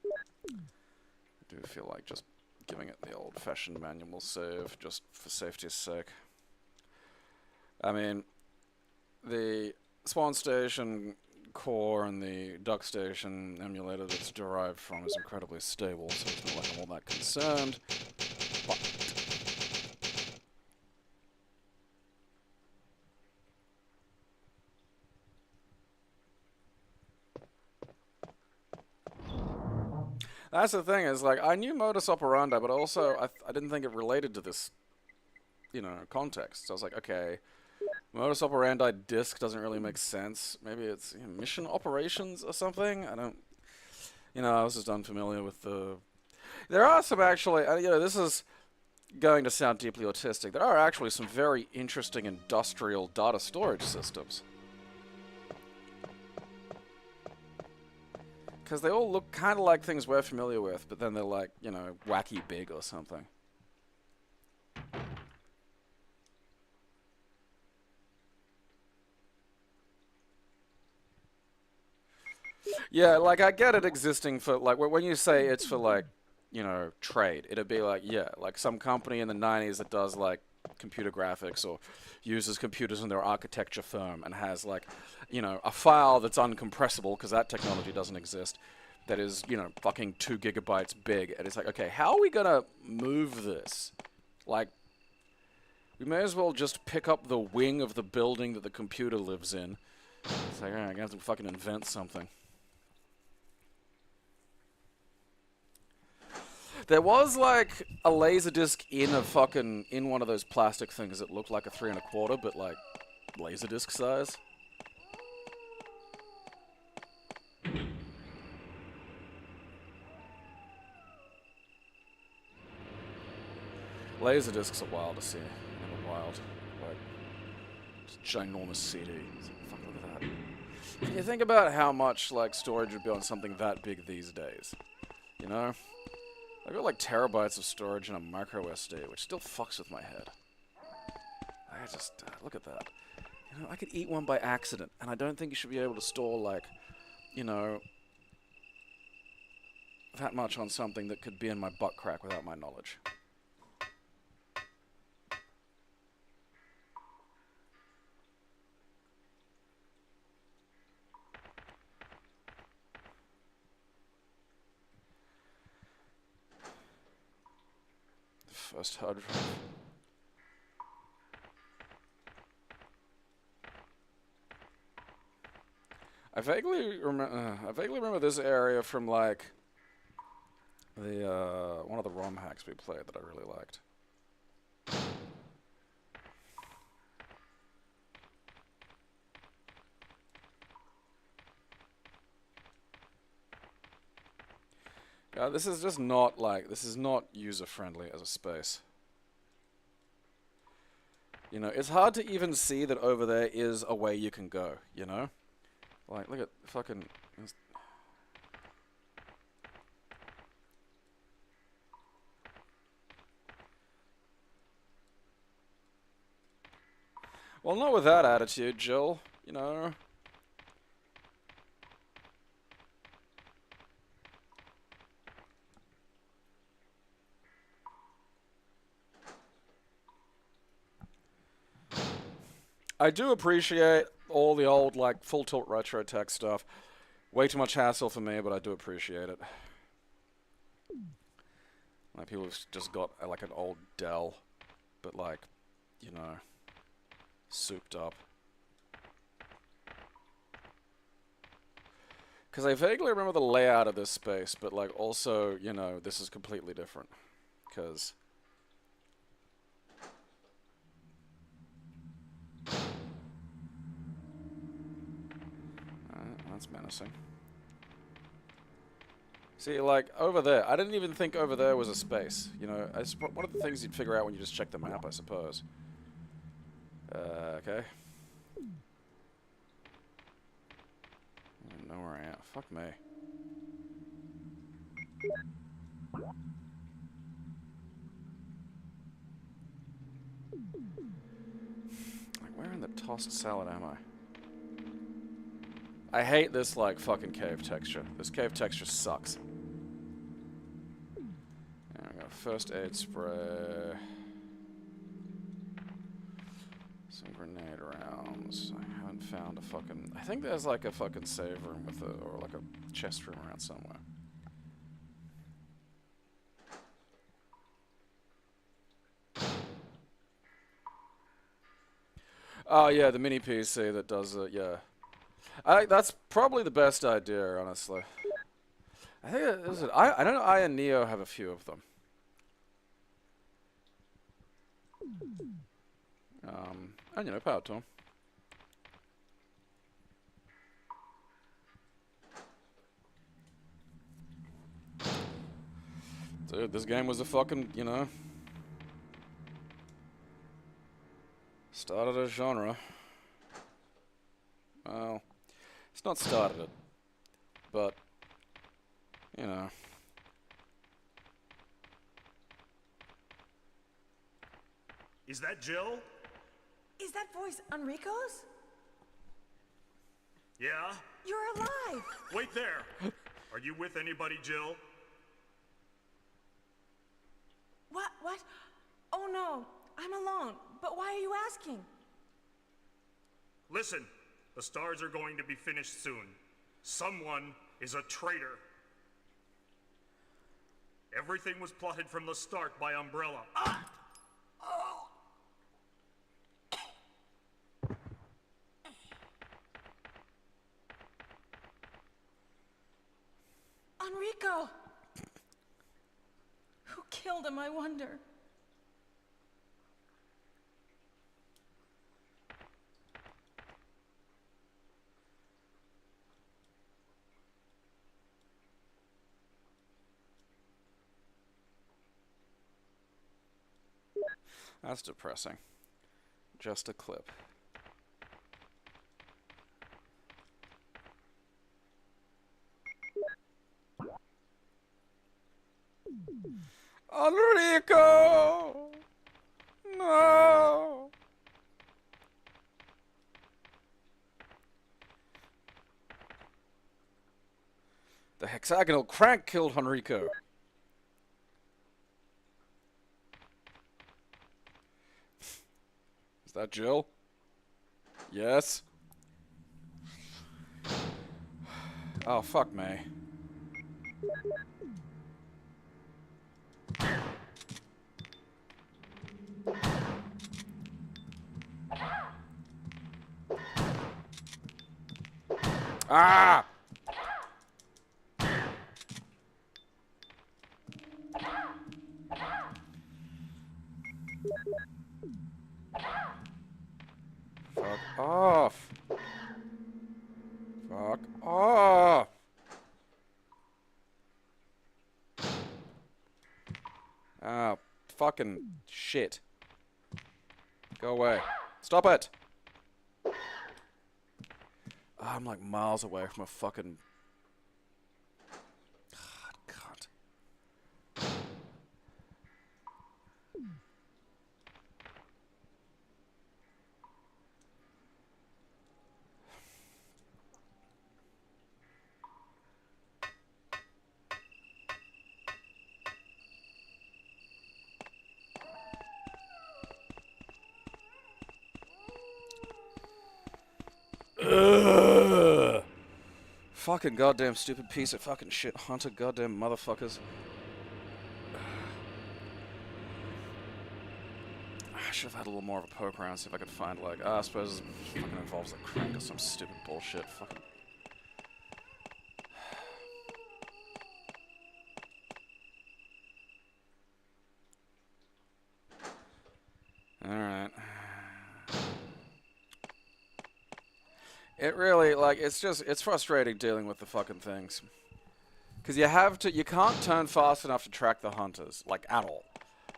I do feel like just giving it the old-fashioned manual save, just for safety's sake. I mean, the Swanstation core and the DuckStation emulator that's derived from is incredibly stable, so it's not like I'm all that concerned. But that's the thing, is like, I knew modus operandi, but also I didn't think it related to this, you know, context. So I was like, okay, modus operandi disk doesn't really make sense. Maybe it's, you know, mission operations or something? I don't... You know, I was just unfamiliar with the... There are some actually... you know, this is going to sound deeply autistic. There are actually some very interesting industrial data storage systems. Because they all look kind of like things we're familiar with, but then they're like, you know, wacky big or something. Yeah, like, I get it existing for, like, when you say it's for, like, you know, trade, it'd be like, yeah, like some company in the 90s that does, like, computer graphics or uses computers in their architecture firm and has, like, you know, a file that's uncompressible, because that technology doesn't exist, that is, you know, fucking 2 gigabytes big, and it's like, okay, how are we gonna move this? Like, we may as well just pick up the wing of the building that the computer lives in. It's like, alright, I'm gonna have to fucking invent something. There was, like, a Laserdisc in one of those plastic things that looked like a 3 1/4, but, like, Laserdisc size. Laserdiscs are wild to see. They're wild. Like, just ginormous CD. Fuck, look at that. Can you think about how much, like, storage would be on something that big these days? You know? I've got like terabytes of storage in a micro SD, which still fucks with my head. I just, look at that. You know, I could eat one by accident, and I don't think you should be able to store, like, you know, that much on something that could be in my butt crack without my knowledge. First hard drive. I vaguely remember this area from like the one of the ROM hacks we played that I really liked. Yeah, this is just not like, this is not user-friendly as a space. You know, it's hard to even see that over there is a way you can go, you know? Like, look at fucking... Well, not with that attitude, Jill, you know? I do appreciate all the old, like, full tilt retro tech stuff. Way too much hassle for me, but I do appreciate it. Like, people have just got, like, an old Dell, but, like, you know, souped up. Because I vaguely remember the layout of this space, but, like, also, you know, this is completely different. Because... that's menacing. See, like, over there, I didn't even think over there was a space. You know, one of the things you'd figure out when you just check the map, I suppose. Okay. I don't know where I am. Fuck me. Like, where in the tossed salad am I? I hate this, like, fucking cave texture. This cave texture sucks. There we go. First aid spray. Some grenade rounds. I haven't found a fucking... I think there's, like, a fucking save room with a... or, like, a chest room around somewhere. Oh, yeah, the mini PC that does it, yeah. That's probably the best idea, honestly. I think I don't know. I and Neo have a few of them. And you know, power to them. Dude, this game was a fucking, you know, started a genre. Well, it's not started it, but, you know. Is that Jill? Is that voice Enrico's? Yeah? You're alive! Wait there! Are you with anybody, Jill? What? Oh no, I'm alone. But why are you asking? Listen, the stars are going to be finished soon. Someone is a traitor. Everything was plotted from the start by Umbrella. Enrico! Who killed him, I wonder? That's depressing. Just a clip. Enrico! No! The hexagonal crank killed Enrico. Is that Jill? Yes? Oh, fuck me. Ah! Fuck off. Fuck off. Ah, fucking shit. Go away. Stop it! Oh, I'm like miles away from a fucking... God, cunt. Ugh. Fucking goddamn stupid piece of fucking shit hunter goddamn motherfuckers. I should have had a little more of a poke around, see if I could find like, I suppose it fucking involves a crank or some stupid bullshit. Fucking. Alright. It really, like, it's frustrating dealing with the fucking things. Because you can't turn fast enough to track the hunters, like, at all.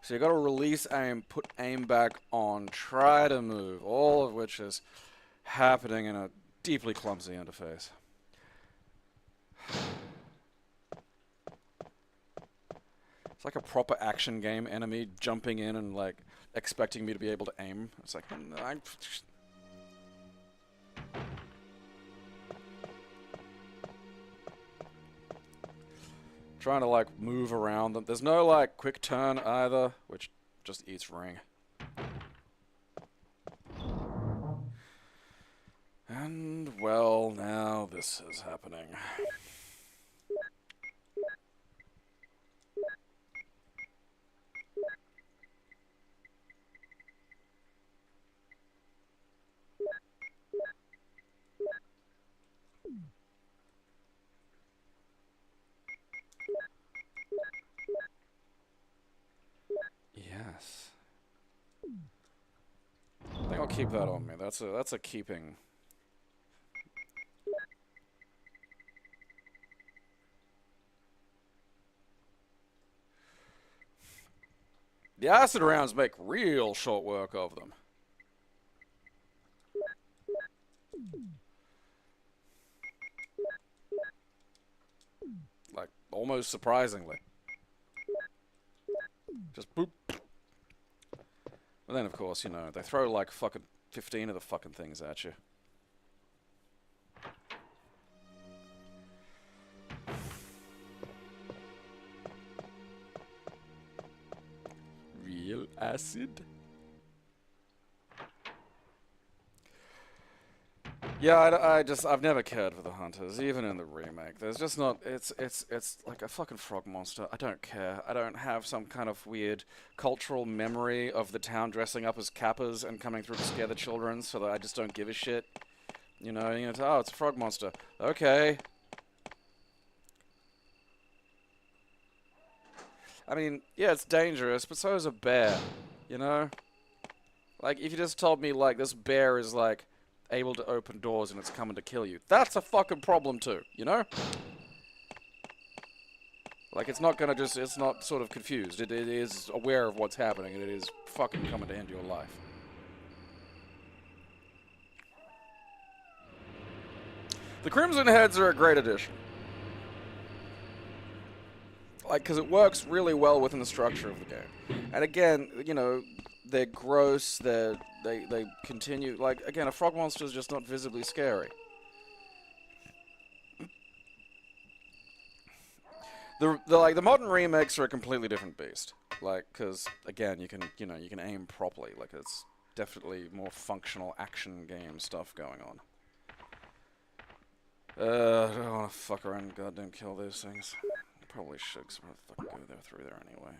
So you gotta release aim, put aim back on, try to move, all of which is happening in a deeply clumsy interface. It's like a proper action game enemy jumping in and, like, expecting me to be able to aim. It's like, trying to, like, move around them. There's no, like, quick turn either, which just eats ring. And, well, now this is happening. Yes. I think I'll keep that on me. That's a keeping. The acid rounds make real short work of them. Like, almost surprisingly. Just boop. But then, of course, you know, they throw like fucking 15 of the fucking things at you. Real acid? Yeah, I've never cared for the hunters, even in the remake. There's just not, it's like a fucking frog monster. I don't care. I don't have some kind of weird cultural memory of the town dressing up as kappas and coming through to scare the children, so that I just don't give a shit. You know, oh, it's a frog monster. Okay. I mean, yeah, it's dangerous, but so is a bear, you know? Like, if you just told me, like, this bear is, like, able to open doors and it's coming to kill you, that's a fucking problem too, you know? Like, it's not gonna just, it's not sort of confused. It is aware of what's happening, and it is fucking coming to end your life. The Crimson Heads are a great addition. Like, because it works really well within the structure of the game. And again, you know, they're gross, they continue, like, again, a frog monster is just not visibly scary. The modern remakes are a completely different beast. Like, because, again, you can aim properly. Like, it's definitely more functional action game stuff going on. I don't want to fuck around and goddamn kill these things. Probably should, because I'm gonna fucking go through there anyway.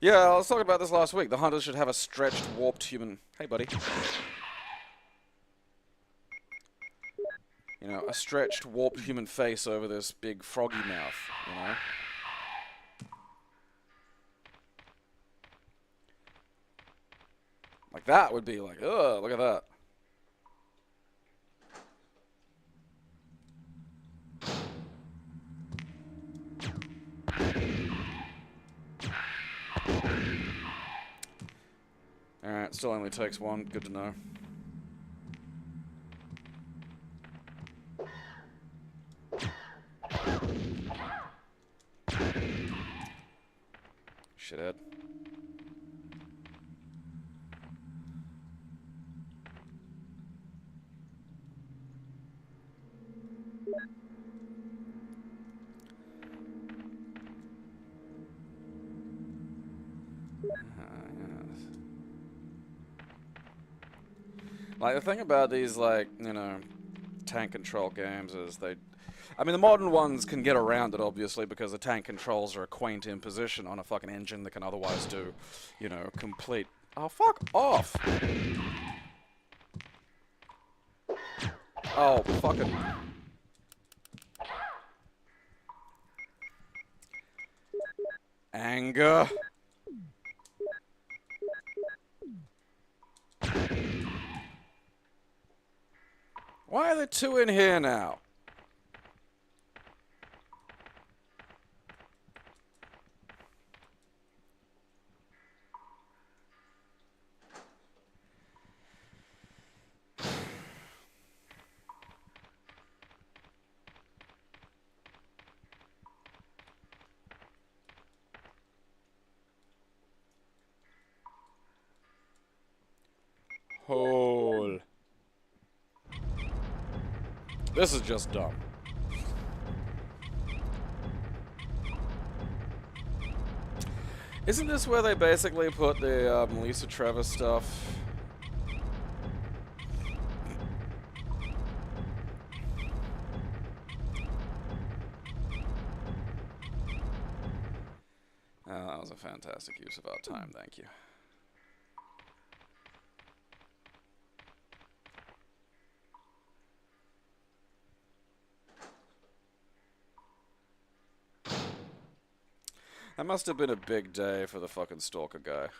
Yeah, I was talking about this last week. The hunters should have a stretched, warped human... Hey, buddy. You know, a stretched, warped human face over this big froggy mouth, you know? Like, that would be like, ugh, look at that. Alright, still only takes one. Good to know. Shithead. Yes. Like, the thing about these, like, you know, tank control games is they... I mean, the modern ones can get around it, obviously, because the tank controls are a quaint imposition on a fucking engine that can otherwise do, you know, complete... Oh, fuck off! Oh, fucking... Anger. Why are there two in here now? Hole. This is just dumb. Isn't this where they basically put the Lisa Trevor stuff? Oh, that was a fantastic use of our time, thank you. That must have been a big day for the fucking stalker guy.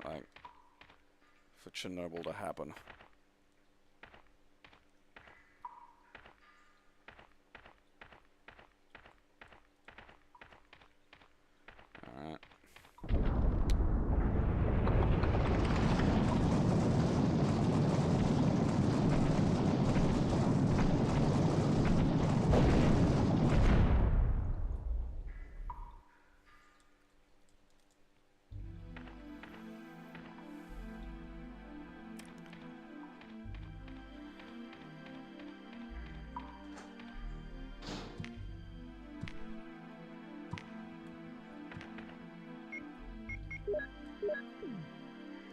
Like, for Chernobyl to happen. Alright.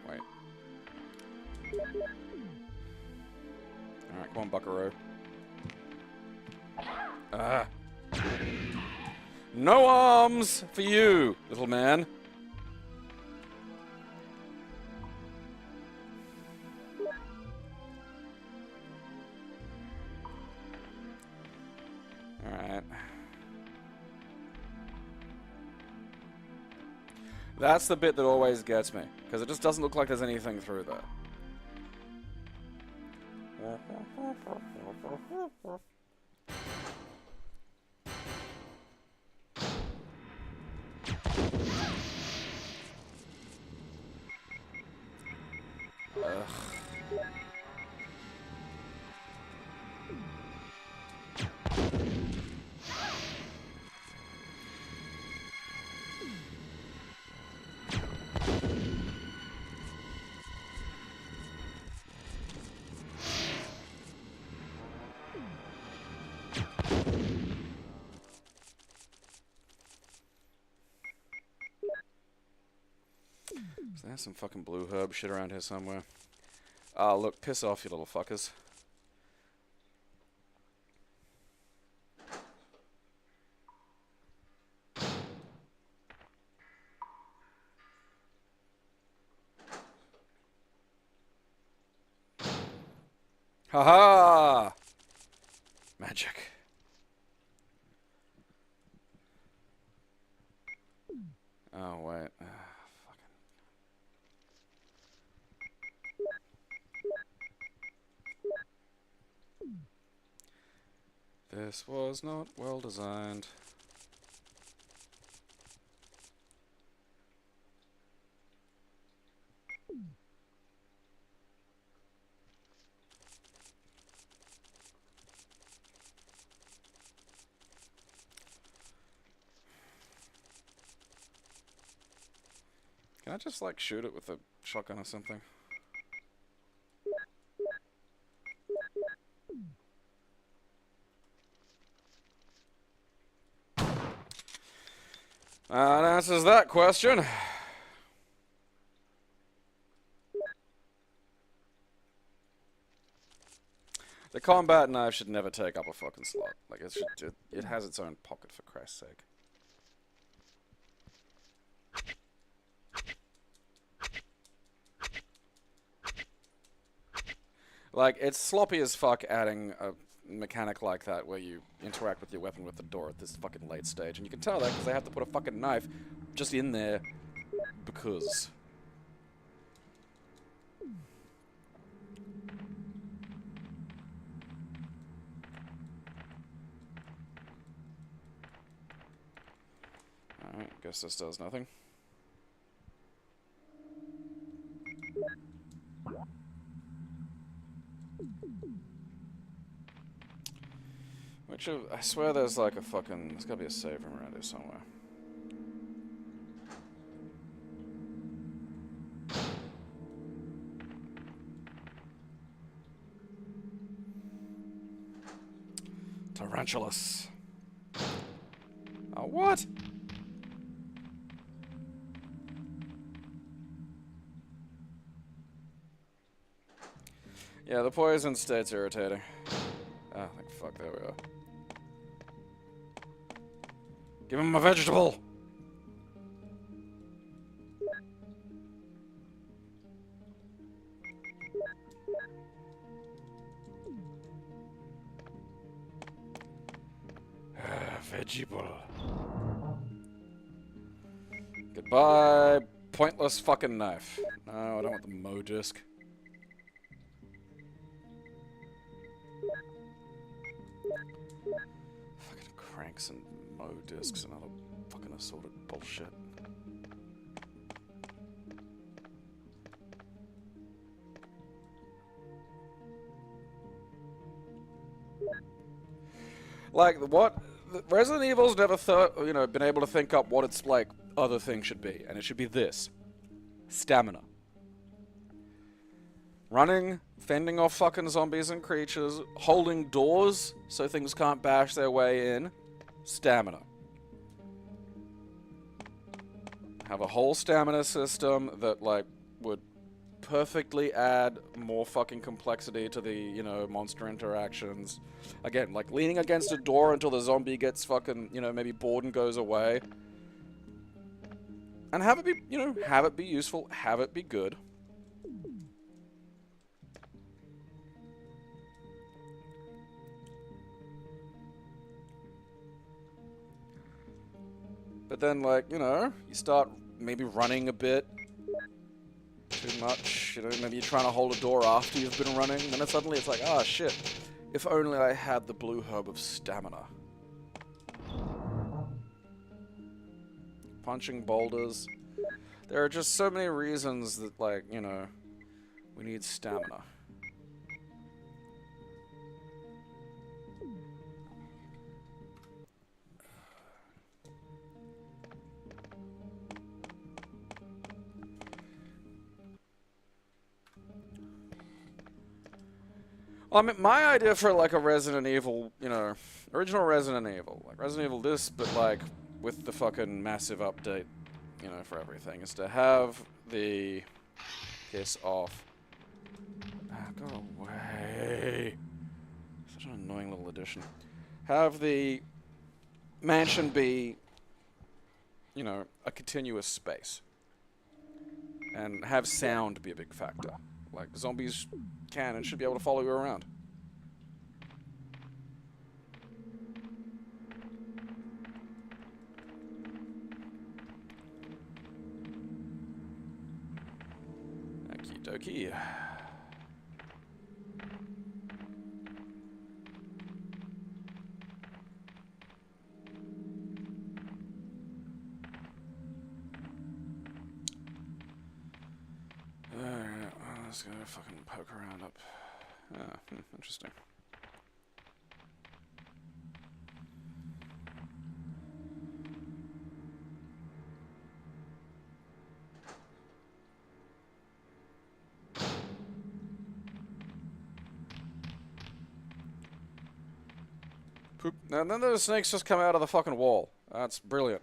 Wait. Alright, come on, buckaroo. Ah. No arms for you, little man. Alright. That's the bit that always gets me, because it just doesn't look like there's anything through there. Ugh. So there's some fucking blue herb shit around here somewhere. Ah, look, piss off, you little fuckers. Haha! Magic. Oh, wait. This was not well designed. Can I just, like, shoot it with a shotgun or something? That answers that question. The combat knife should never take up a fucking slot. Like, it has its own pocket, for Christ's sake. Like, it's sloppy as fuck adding a mechanic like that where you interact with your weapon with the door at this fucking late stage. And you can tell that because they have to put a fucking knife just in there because... Alright, guess this does nothing. Which, I swear there's like a fucking... There's gotta be a save room around here somewhere. Tarantulas. Oh, what? Yeah, the poison state's irritating. Ah, like fuck, there we are. Give him a vegetable! Vegetable. Goodbye, pointless fucking knife. No, I don't want the Mo disc. Fucking cranks and Mo discs and other fucking assorted bullshit. Like, what? Resident Evil's never thought, you know, been able to think up what its, like, other thing should be. And it should be this. Stamina. Running, fending off fucking zombies and creatures, holding doors so things can't bash their way in. Stamina. Have a whole stamina system that, like, would perfectly add more fucking complexity to the, you know, monster interactions. Again, like, leaning against a door until the zombie gets fucking, you know, maybe bored and goes away. And have it be, you know, have it be useful, have it be good. But then, like, you know, you start maybe running a bit too much, you know, maybe you're trying to hold a door after you've been running, and then suddenly it's like, ah, shit, if only I had the blue herb of stamina. Punching boulders. There are just so many reasons that, like, you know, we need stamina. Well, I mean, my idea for, like, a Resident Evil, you know, original Resident Evil, like Resident Evil this, but, like, with the fucking massive update, you know, for everything, is to have the piss off. Ah, go away. Such an annoying little addition. Have the mansion be, you know, a continuous space. And have sound be a big factor. Like, zombies can and should be able to follow you around. Okie dokie. Alright, well, let's go fucking poke around up. Ah, interesting. Poop. And then those snakes just come out of the fucking wall. That's brilliant.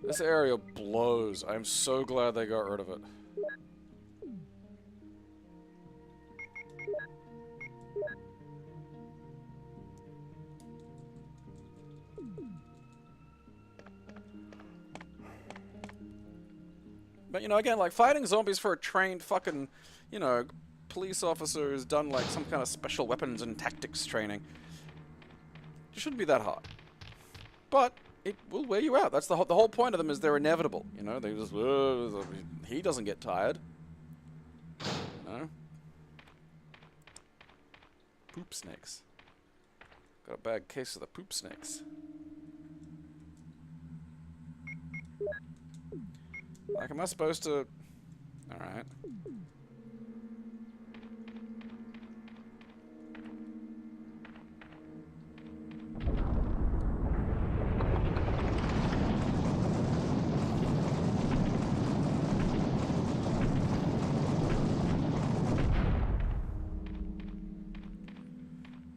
This area blows. I'm so glad they got rid of it. But, you know, again, like, fighting zombies for a trained fucking, you know, police officer who's done, like, some kind of special weapons and tactics training. It shouldn't be that hard. But it will wear you out. That's the whole point of them is they're inevitable, you know? They just, he doesn't get tired. You know? Poop snakes. Got a bad case of the poop snakes. Like, am I supposed to... Alright.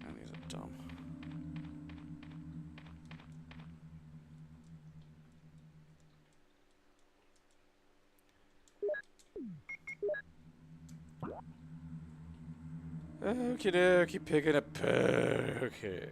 And these are dumb. Okie dokie, picking a pokey.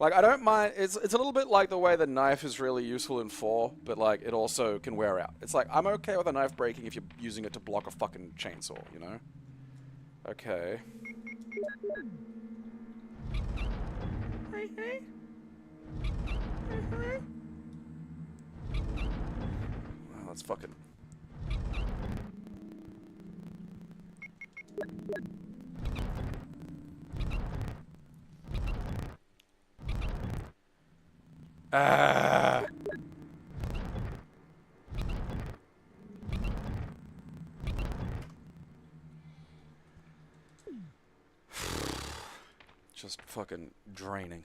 Like, I don't mind, it's a little bit like the way the knife is really useful in 4, but like, it also can wear out. It's like, I'm okay with a knife breaking if you're using it to block a fucking chainsaw, you know? Okay. Hey, hey. Hey, hey. Well, let's fucking... Ah! Just fucking draining.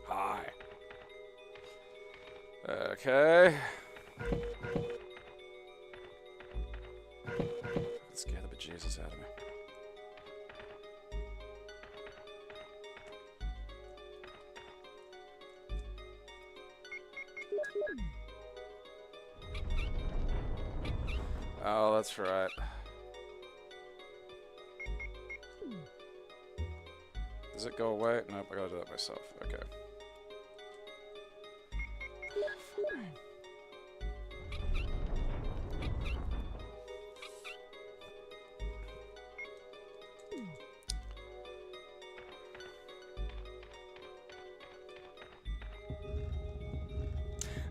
Hi. Okay. Let's scare the bejesus out of me. Oh, that's right. Does it go away? Nope, I gotta do that myself. Okay.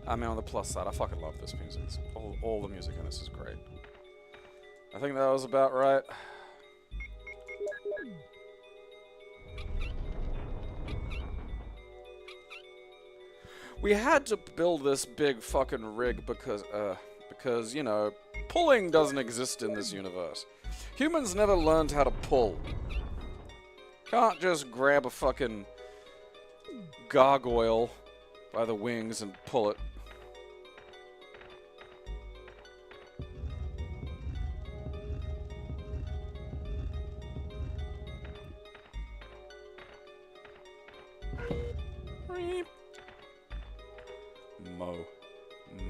I mean, on the plus side, I fucking love this music. All the music in this is great. I think that was about right. We had to build this big fucking rig because, you know, pulling doesn't exist in this universe. Humans never learned how to pull. Can't just grab a fucking gargoyle by the wings and pull it.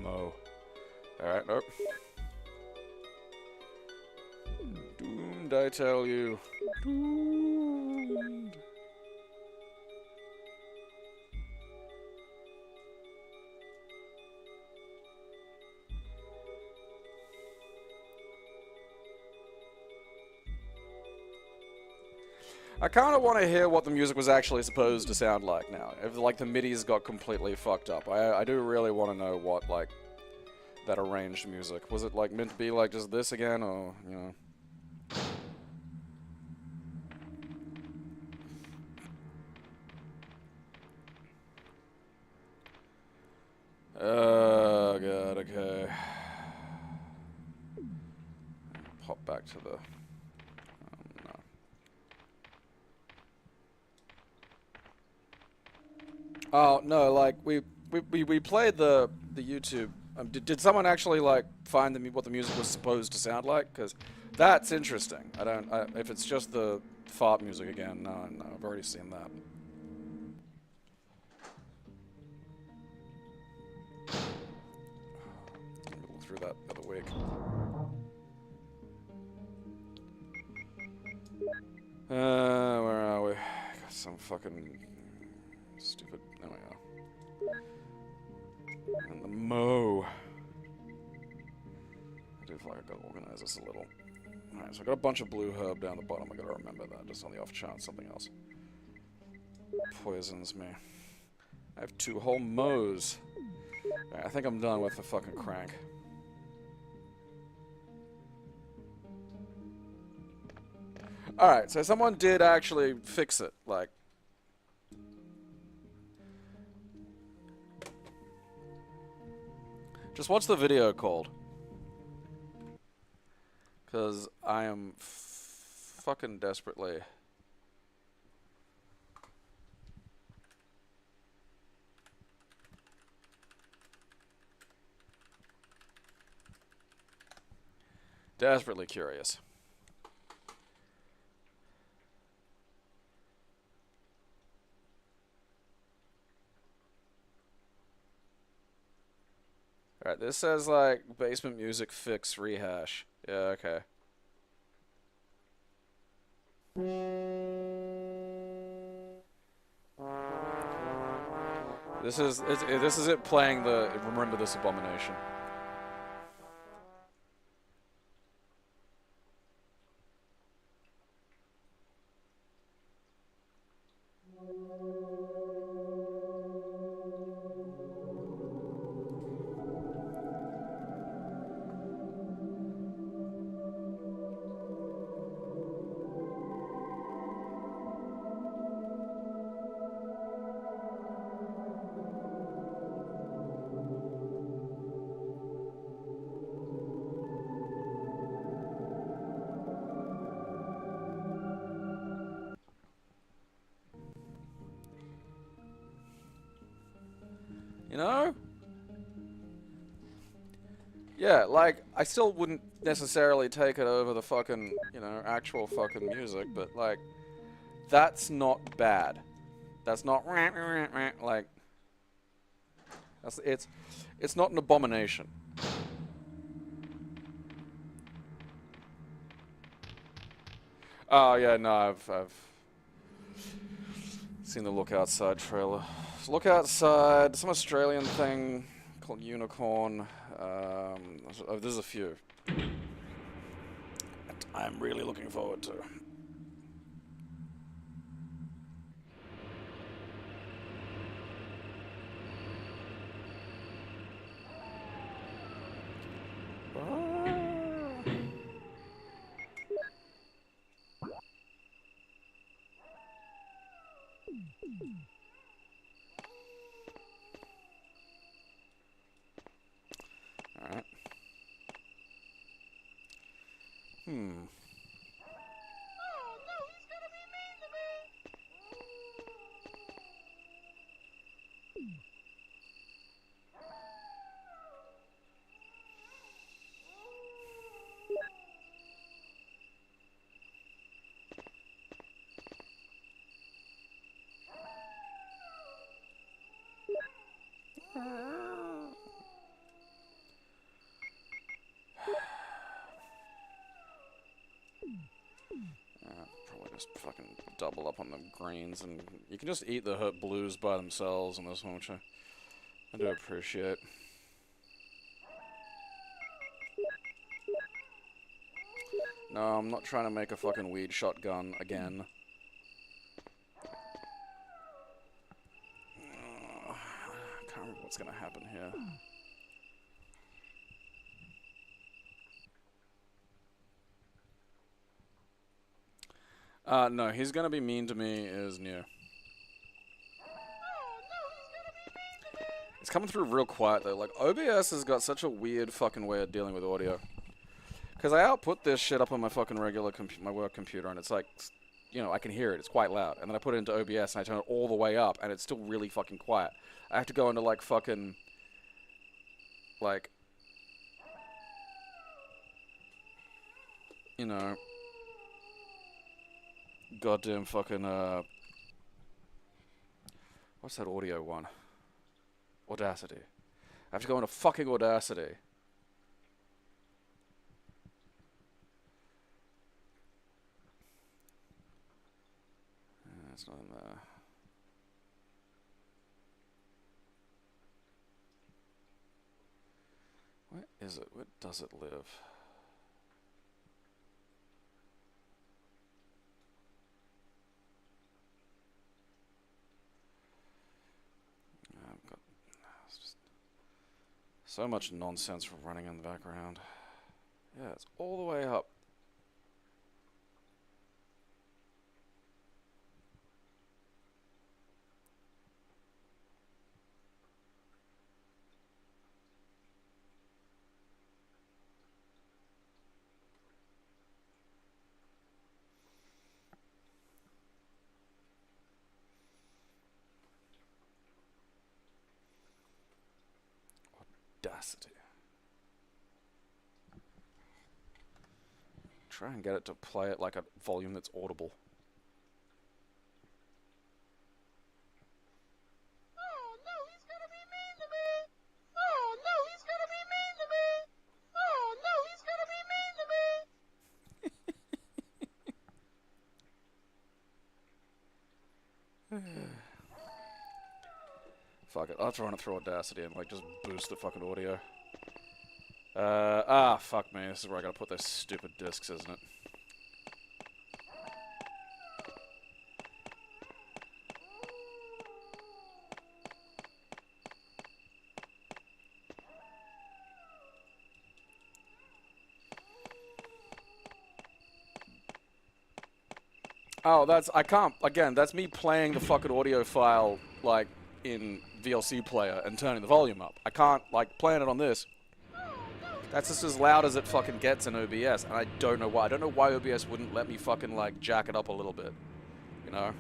Mo. Alright, nope. Doomed, I tell you. Doomed. I kind of want to hear what the music was actually supposed to sound like now. If, like, the MIDI's got completely fucked up. I do really want to know what, like, that arranged music. Was it, like, meant to be, like, just this again, or, you know? Oh, God, okay. Pop back to the... no. Oh, no, like, we played the YouTube. Did someone actually, like, find what the music was supposed to sound like? Because that's interesting. If it's just the fart music again, no, I've already seen that. Let me look through that the other week. Where are we? Got some fucking stupid... There we go. And the Mo. I do feel like I gotta organize this a little. Alright, so I got a bunch of blue herb down the bottom. I gotta remember that, just on the off chance something else poisons me. I have 2 whole Mo's. Right, I think I'm done with the fucking crank. Alright, so someone did actually fix it, like... Just watch the video called. Because I am fucking desperately... desperately curious. Alright, this says, like, basement music fix rehash. Yeah, okay. This is it playing the Remember This Abomination. You know? Yeah, like, I still wouldn't necessarily take it over the fucking, you know, actual fucking music, but, like, that's not bad. That's not, like, it's not an abomination. Oh, yeah, no, I've seen the Look Outside trailer. Look Outside, some Australian thing called Unicorn. There's a few that I'm really looking forward to. Alright. Just fucking double up on the greens, and you can just eat the blues by themselves on this one, which I do appreciate. No, I'm not trying to make a fucking weed shotgun again. I can't remember what's gonna happen here. No, he's gonna be mean to me is new. It's coming through real quiet though. Like, OBS has got such a weird fucking way of dealing with audio. Because I output this shit up on my fucking regular my work computer, and it's like, you know, I can hear it. It's quite loud. And then I put it into OBS, and I turn it all the way up, and it's still really fucking quiet. I have to go into, like, fucking, like, you know, goddamn fucking, what's that audio one? Audacity. I have to go into fucking Audacity. It's not in there. Where is it? Where does it live? I've got just so much nonsense running in the background. Yeah, it's all the way up. Audacity. Try and get it to play it like a volume that's audible. Oh no, he's gonna be mean to me! Oh no, he's gonna be mean to me! Oh no, he's gonna be mean to me! Fuck it, I'll try it through Audacity and like just boost the fucking audio. Fuck me, this is where I gotta put those stupid discs, isn't it? Oh, I can't, again, that's me playing the fucking audio file, like, in VLC player and turning the volume up. I can't, like, playing it on this. That's just as loud as it fucking gets in OBS, and I don't know why. I don't know why OBS wouldn't let me fucking, like, jack it up a little bit. You know?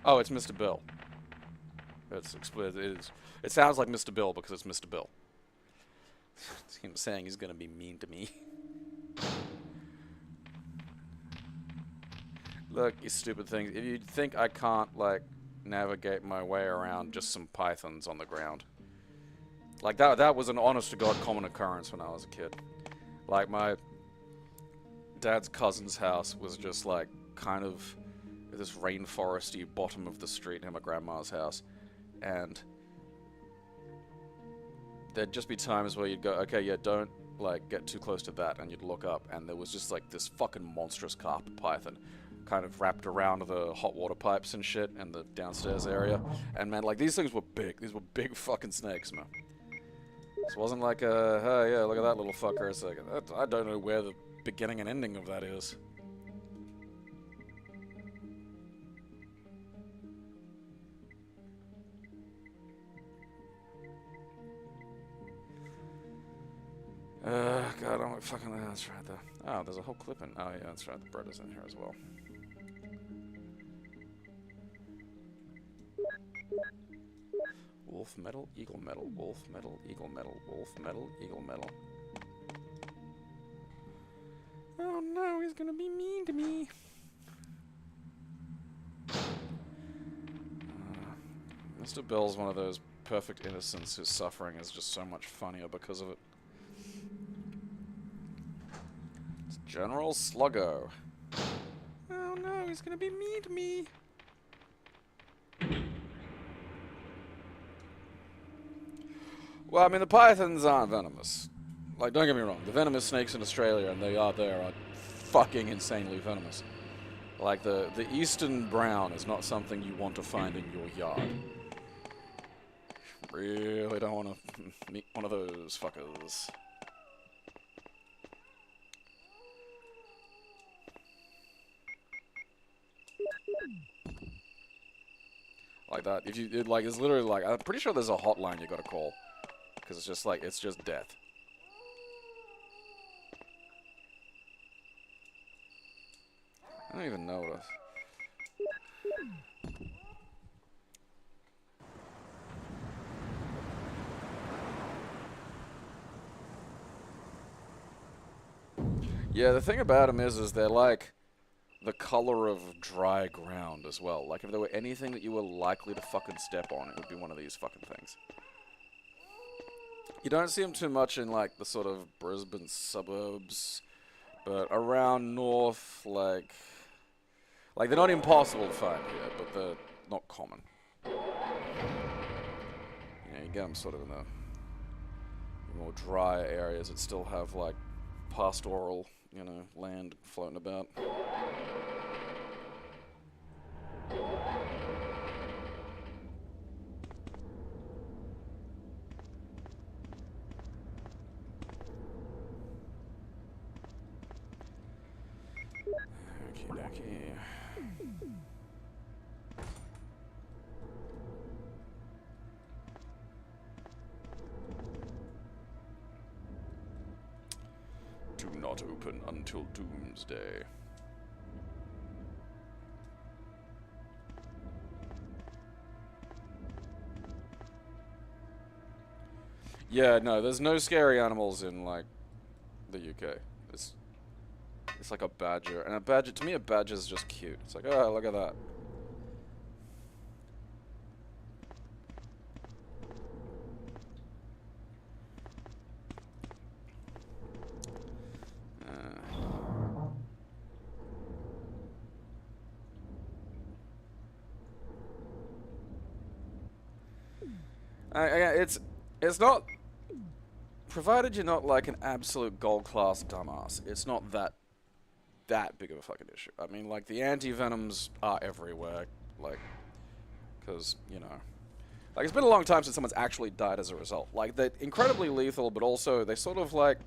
Oh, it's Mr. Bill. It sounds like Mr. Bill because it's Mr. Bill. It's him saying he's gonna be mean to me. Look, you stupid things. If you think I can't, like, navigate my way around just some pythons on the ground. Like, that was an honest-to-God common occurrence when I was a kid. Like, my dad's cousin's house was just, like, kind of this rainforesty bottom of the street near my grandma's house. And there'd just be times where you'd go, okay, yeah, don't, like, get too close to that, and you'd look up, and there was just, like, this fucking monstrous carpet python kind of wrapped around the hot water pipes and shit in the downstairs area. And, man, like, these things were big. These were big fucking snakes, man. This wasn't like oh, yeah, look at that little fucker. It's like, I don't know where the beginning and ending of that is. God, I'm fucking, that's right there. Oh, there's a whole clip in, oh yeah, that's right, the bird is in here as well. Wolf metal, eagle metal, wolf metal, eagle metal, wolf metal, eagle metal. Oh no, he's gonna be mean to me. Mr. Bill's one of those perfect innocents whose suffering is just so much funnier because of it. General Sluggo. Oh no, he's gonna be mean to me. Well, I mean, the pythons aren't venomous. Like, don't get me wrong, the venomous snakes in Australia, and they are there, are fucking insanely venomous. Like, the eastern brown is not something you want to find in your yard. Really don't want to meet one of those fuckers. Like that. If you, it's literally like, I'm pretty sure there's a hotline you gotta call. Because it's just like, it's just death. I don't even know what else. Yeah, the thing about them is they're like the color of dry ground as well. Like, if there were anything that you were likely to fucking step on, it would be one of these fucking things. You don't see them too much in, like, the sort of Brisbane suburbs, but around north, like, they're not impossible to find here, but they're not common. Yeah, you get them sort of in the more dry areas that still have, like, pastoral, you know, land floating about. Okay. Do not open until doomsday. Yeah, no, there's no scary animals in, like, the UK. It's like a badger, and a badger, to me, a badger is just cute. It's like, oh, look at that. It's not, provided you're not like an absolute gold class dumbass, it's not that big of a fucking issue. I mean, like, the anti-venoms are everywhere, like, because, you know, like, it's been a long time since someone's actually died as a result. Like, they're incredibly lethal, but also they sort of like,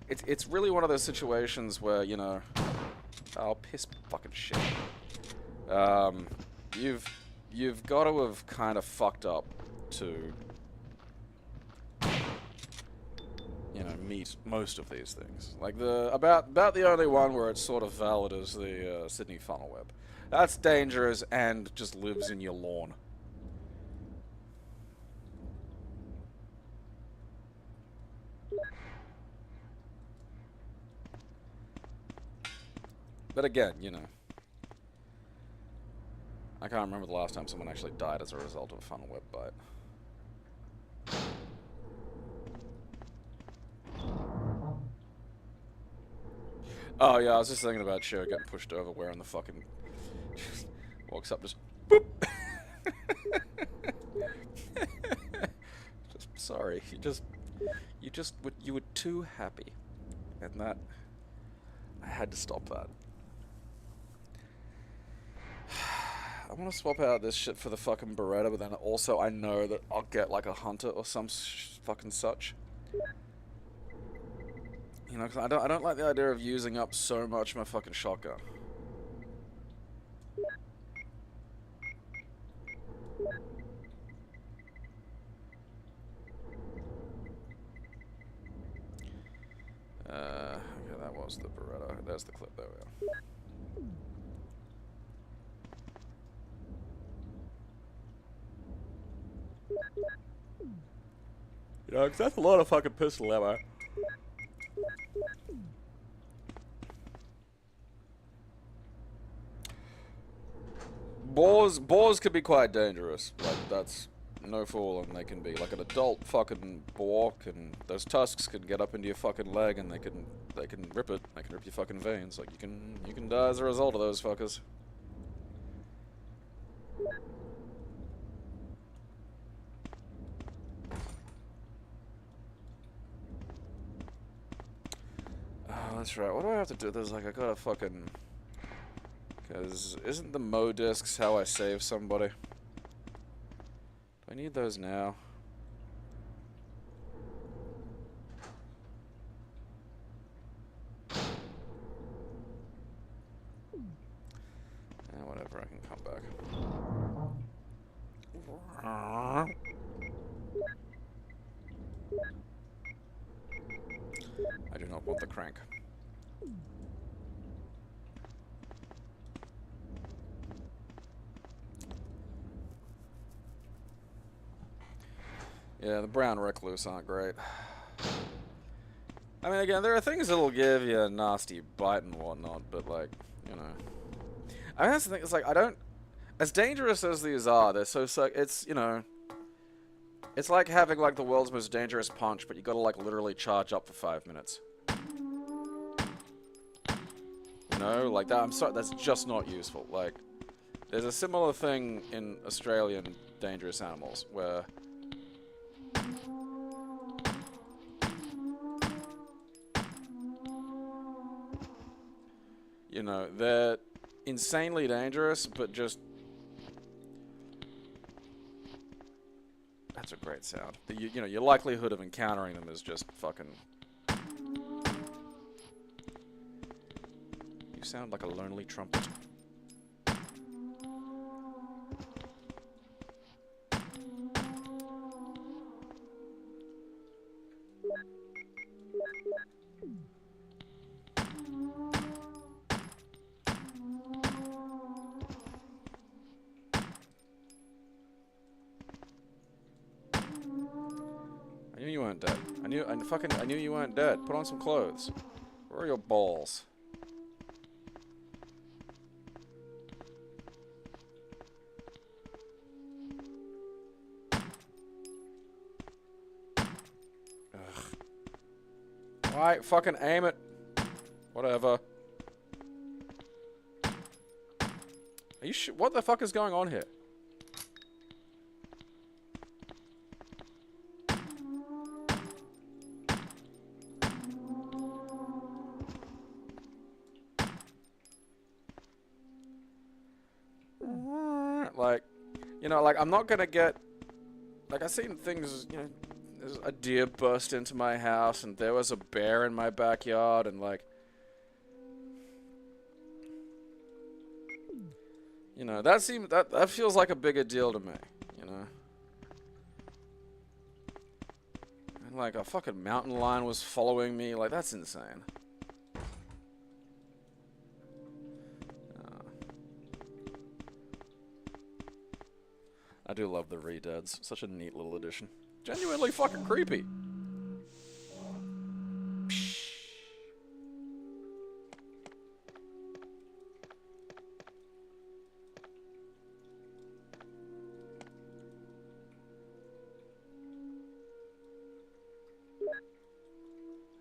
it's really one of those situations where, you know, oh, piss fucking shit. You've got to have kind of fucked up to, you know, meet most of these things. Like, about the only one where it's sort of valid is the Sydney funnel web. That's dangerous and just lives in your lawn. But again, you know, I can't remember the last time someone actually died as a result of a funnel web bite. Oh yeah, I was just thinking about Cher getting pushed over wearing the fucking... walks up just... boop! Just, sorry, you were too happy. And that... I had to stop that. I want to swap out this shit for the fucking Beretta, but then also I know that I'll get like a Hunter or some fucking such. You know, 'cause I don't like the idea of using up so much of my fucking shotgun. Okay, that was the Beretta. There's the clip, there we are. You know, 'cause that's a lot of fucking pistol ammo. Boars could be quite dangerous. Like, that's no fool, and they can be like an adult fucking bork, and those tusks can get up into your fucking leg, and they can rip it. They can rip your fucking veins. Like you can die as a result of those fuckers. Oh, that's right. What do I have to do? There's like I gotta fucking. Because isn't the Mo discs how I save somebody? Do I need those now? Whatever, I can come back. I do not want the crank. Yeah, the brown recluse aren't great. I mean, again, there are things that'll give you a nasty bite and whatnot, but, like, you know. I mean, that's the thing, it's like, I don't... As dangerous as these are, they're so... It's, you know... It's like having, like, the world's most dangerous punch, but you gotta, like, literally charge up for 5 minutes. You know? Like, that, I'm sorry, that's just not useful. Like, there's a similar thing in Australian dangerous animals, where... You know, they're insanely dangerous, but just... That's a great sound. You know, your likelihood of encountering them is just fucking... You sound like a lonely trumpet. I knew you weren't dead. I knew you weren't dead. Put on some clothes. Where are your balls? Ugh. Why? Fucking aim it. Whatever. Are you what the fuck is going on here? Like, you know, like, I'm not gonna get... Like, I've seen things, you know, there's a deer burst into my house, and there was a bear in my backyard, and, like... You know, that feels like a bigger deal to me, you know? And, like, a fucking mountain lion was following me, like, that's insane. I do love the Redeads. Such a neat little addition. Genuinely fucking creepy.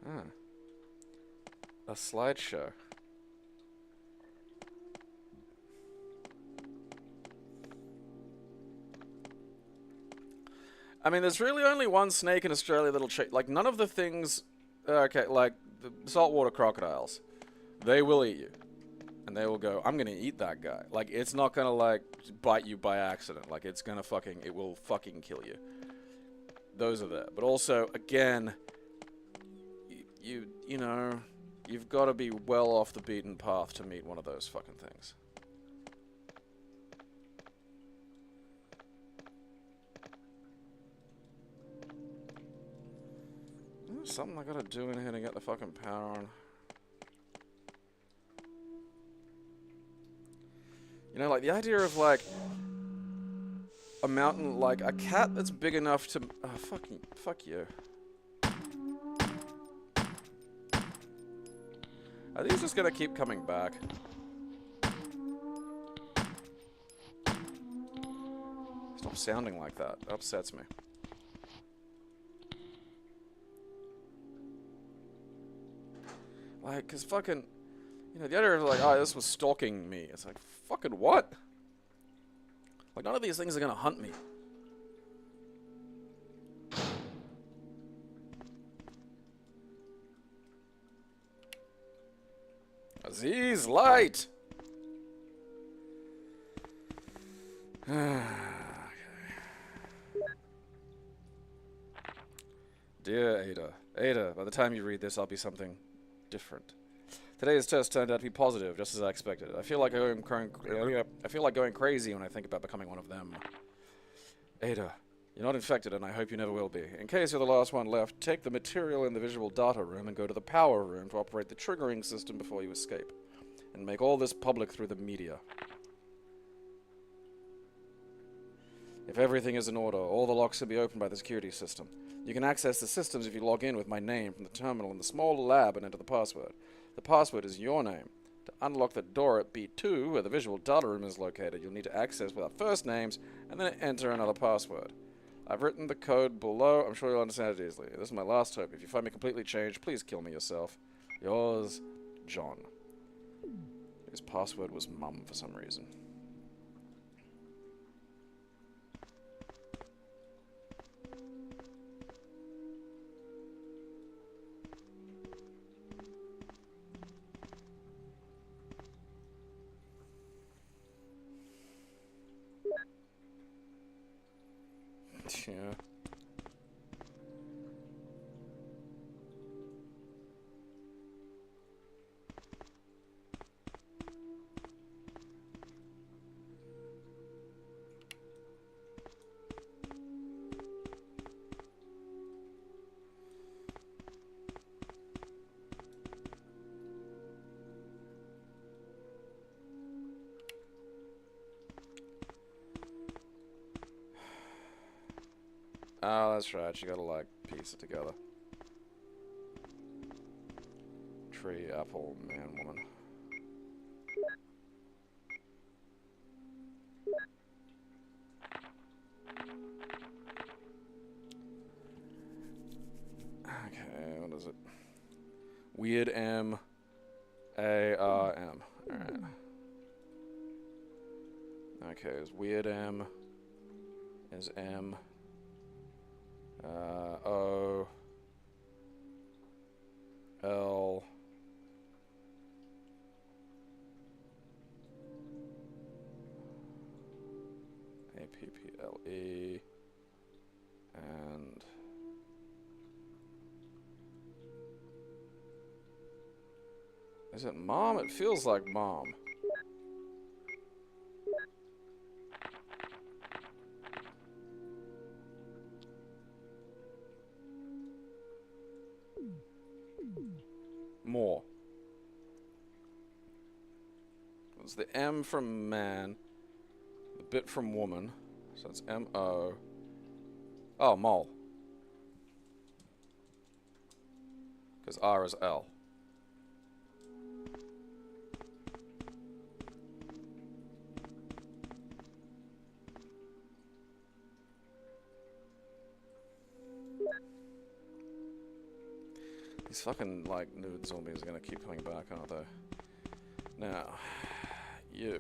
Huh. A slideshow. I mean, there's really only one snake in Australia that'll like, none of the things... Okay, like, the saltwater crocodiles. They will eat you. And they will go, I'm gonna eat that guy. Like, it's not gonna, like, bite you by accident. Like, it's gonna fucking... It will fucking kill you. Those are there. But also, again... You know... You've got to be well off the beaten path to meet one of those fucking things. There's something I gotta do in here to get the fucking power on. You know, like, the idea of, like, a mountain, like, a cat that's big enough to... Oh, fuck you. Are these just gonna keep coming back? Stop sounding like that. That upsets me. Like, cause fucking, you know, the editor is like, oh, this was stalking me. It's like, fucking what? Like, none of these things are gonna hunt me. Aziz, light! Okay. Dear Ada. Ada, by the time you read this, I'll be something different. Today's test turned out to be positive, just as I expected. I feel like going crazy when I think about becoming one of them. Ada, you're not infected, and I hope you never will be. In case you're the last one left, take the material in the visual data room and go to the power room to operate the triggering system before you escape. And make all this public through the media. If everything is in order, all the locks will be opened by the security system. You can access the systems if you log in with my name from the terminal in the small lab and enter the password. The password is your name. To unlock the door at B2, where the visual data room is located, you'll need to access with our first names and then enter another password. I've written the code below. I'm sure you'll understand it easily. This is my last hope. If you find me completely changed, please kill me yourself. Yours, John. His password was mum for some reason. Yeah. Oh, that's right. You gotta, like, piece it together. Tree, apple, man, woman. Okay, what is it? Weird M. A-R-M. Alright. Okay, is weird M. Is M. O L A-P-P-L-E and is it mom? It feels like mom. More. It's the M from man, the bit from woman, so it's M-O. Oh, mole. Because R is L. These fucking, like, nude zombies are gonna keep coming back, aren't they? Now, you.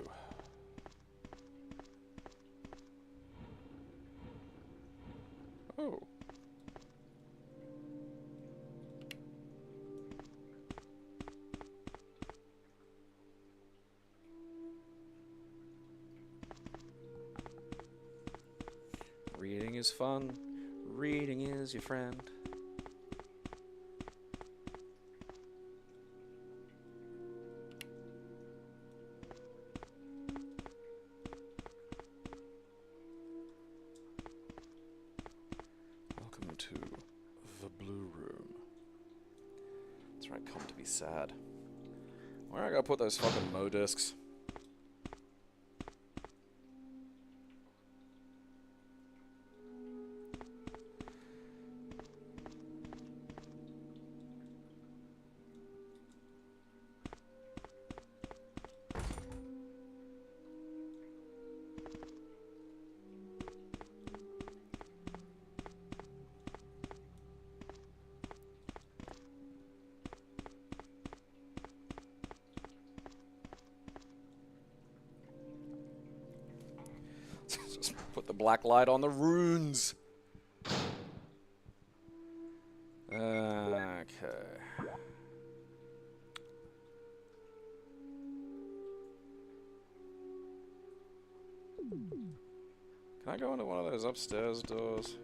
Oh. Reading is fun. Reading is your friend. Welcome to the Blue Room. That's where I come to be sad. Where I gotta put those fucking Mo discs? Put the black light on the runes. Okay. Can I go into one of those upstairs doors?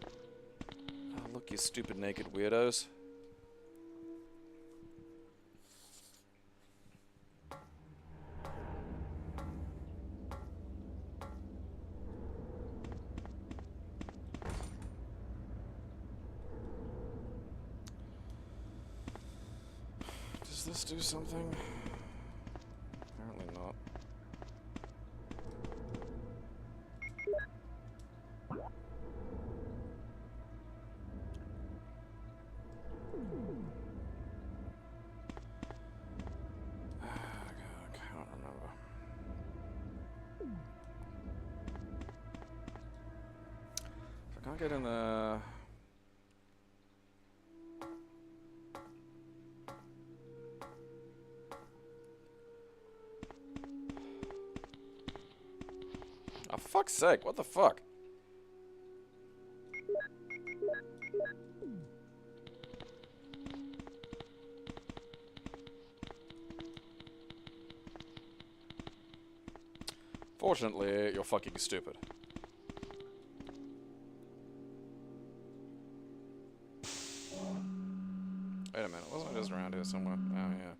Oh, look, you stupid naked weirdos. Does this do something? Apparently not. I can't remember. I can't get in the... Oh, for fuck's sake, what the fuck? Fortunately, you're fucking stupid. Wait a minute, wasn't it just around here somewhere? Oh, yeah.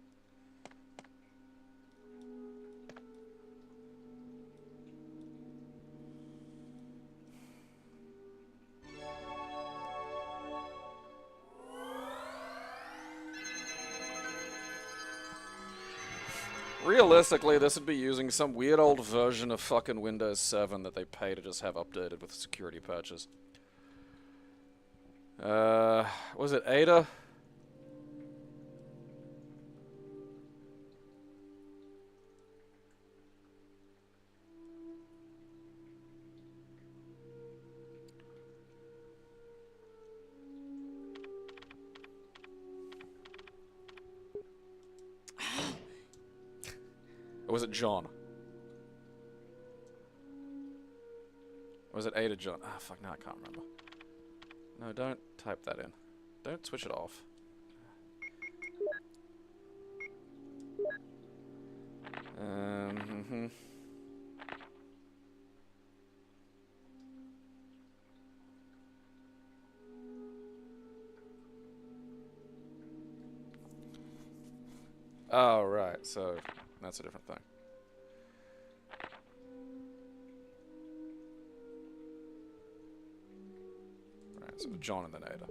Realistically, this would be using some weird old version of fucking Windows 7 that they pay to just have updated with security patches. Was it Ada? Or was it John? Or was it Ada John? Ah, fuck, no, I can't remember. No, don't type that in. Don't switch it off. Oh, right, so that's a different thing. Right, so John and then Ada.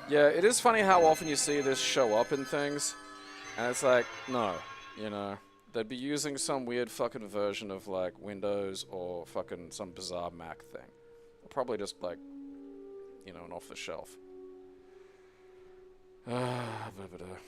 Yeah, it is funny how often you see this show up in things, and it's like, no, you know, they'd be using some weird fucking version of, like, Windows or fucking some bizarre Mac thing. Or probably just, like, you know, an off-the-shelf. Umbrella.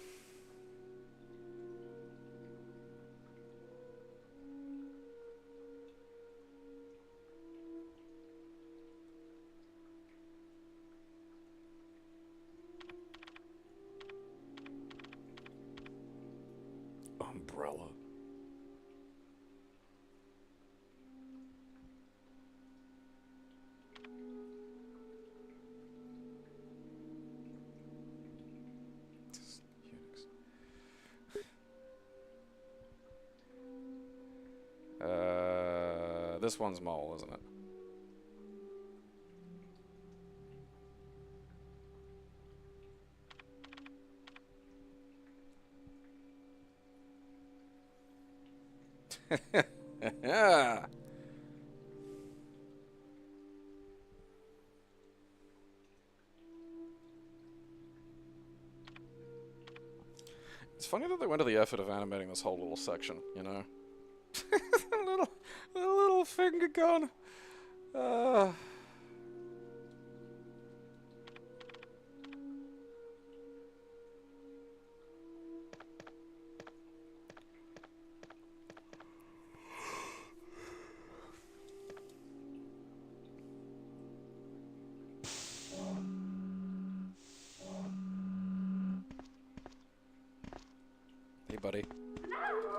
This one's mole, isn't it? Yeah. It's funny that they went to the effort of animating this whole little section, you know? little finger gun.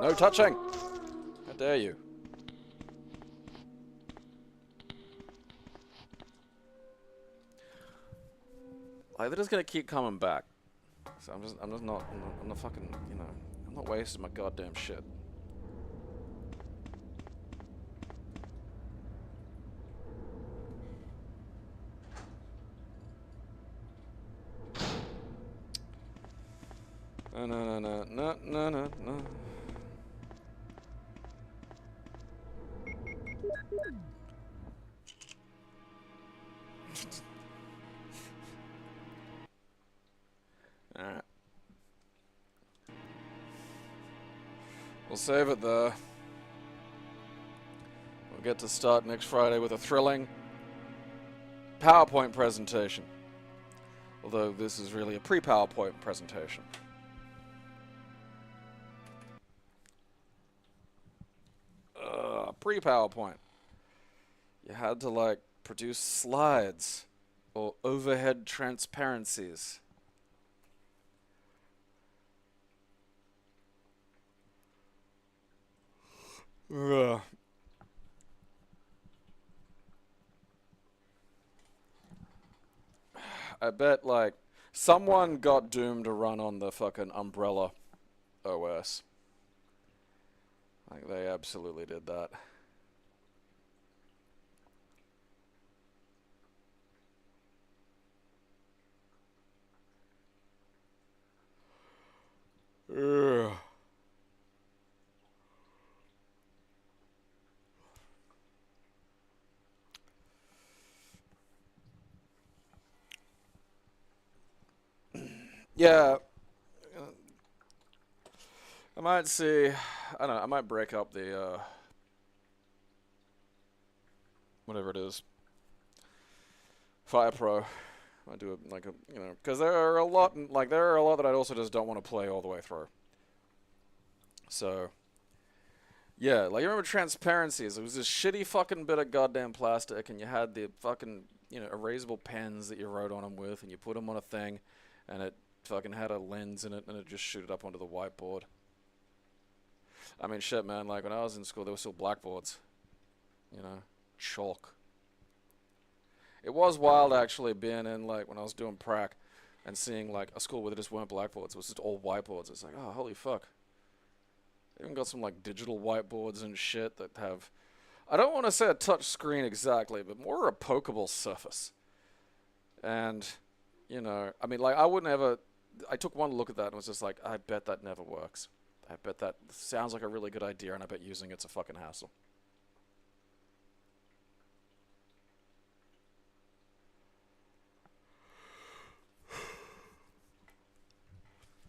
No touching! How dare you? Like, they're just gonna keep coming back. So I'm not fucking, you know, I'm not wasting my goddamn shit. No. Alright. We'll save it there. We'll get to start next Friday with a thrilling PowerPoint presentation. Although this is really a pre-PowerPoint presentation. Pre-PowerPoint. You had to, like, produce slides or overhead transparencies. Ugh. I bet, like, someone got doomed to run on the fucking Umbrella OS. Like, they absolutely did that. Ugh. Yeah. I might see, I don't know, I might break up the, whatever it is, Fire Pro. I do it like a, you know, because there are a lot that I also just don't want to play all the way through. So, yeah, like, you remember Transparencies? It was this shitty fucking bit of goddamn plastic, and you had the fucking, you know, erasable pens that you wrote on them with, and you put them on a thing, and it fucking had a lens in it, and it just shoot it up onto the whiteboard. I mean, shit, man, like, when I was in school, there were still blackboards. You know, chalk. It was wild, actually, being in, like, when I was doing prac and seeing, like, a school where there just weren't blackboards. It was just all whiteboards. It's like, oh, holy fuck. They even got some, like, digital whiteboards and shit that have, I don't want to say a touch screen exactly, but more a pokeable surface. And, you know, I mean, like, I wouldn't ever, I took one look at that and was just like, I bet that never works. I bet that sounds like a really good idea, and I bet using it's a fucking hassle.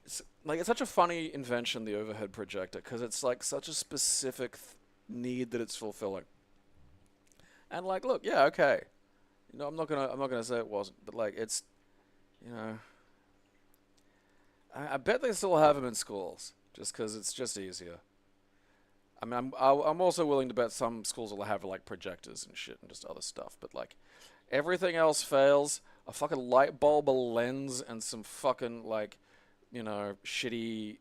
It's such a funny invention, the overhead projector, because it's like such a specific need that it's fulfilling. And like, look, yeah, okay, you know, I'm not gonna say it wasn't, but like, it's, you know, I bet they still have them in schools, just because it's just easier. I mean, I'm also willing to bet some schools will have like projectors and shit and just other stuff, but like, everything else fails. A fucking light bulb, a lens, and some fucking like, you know, shitty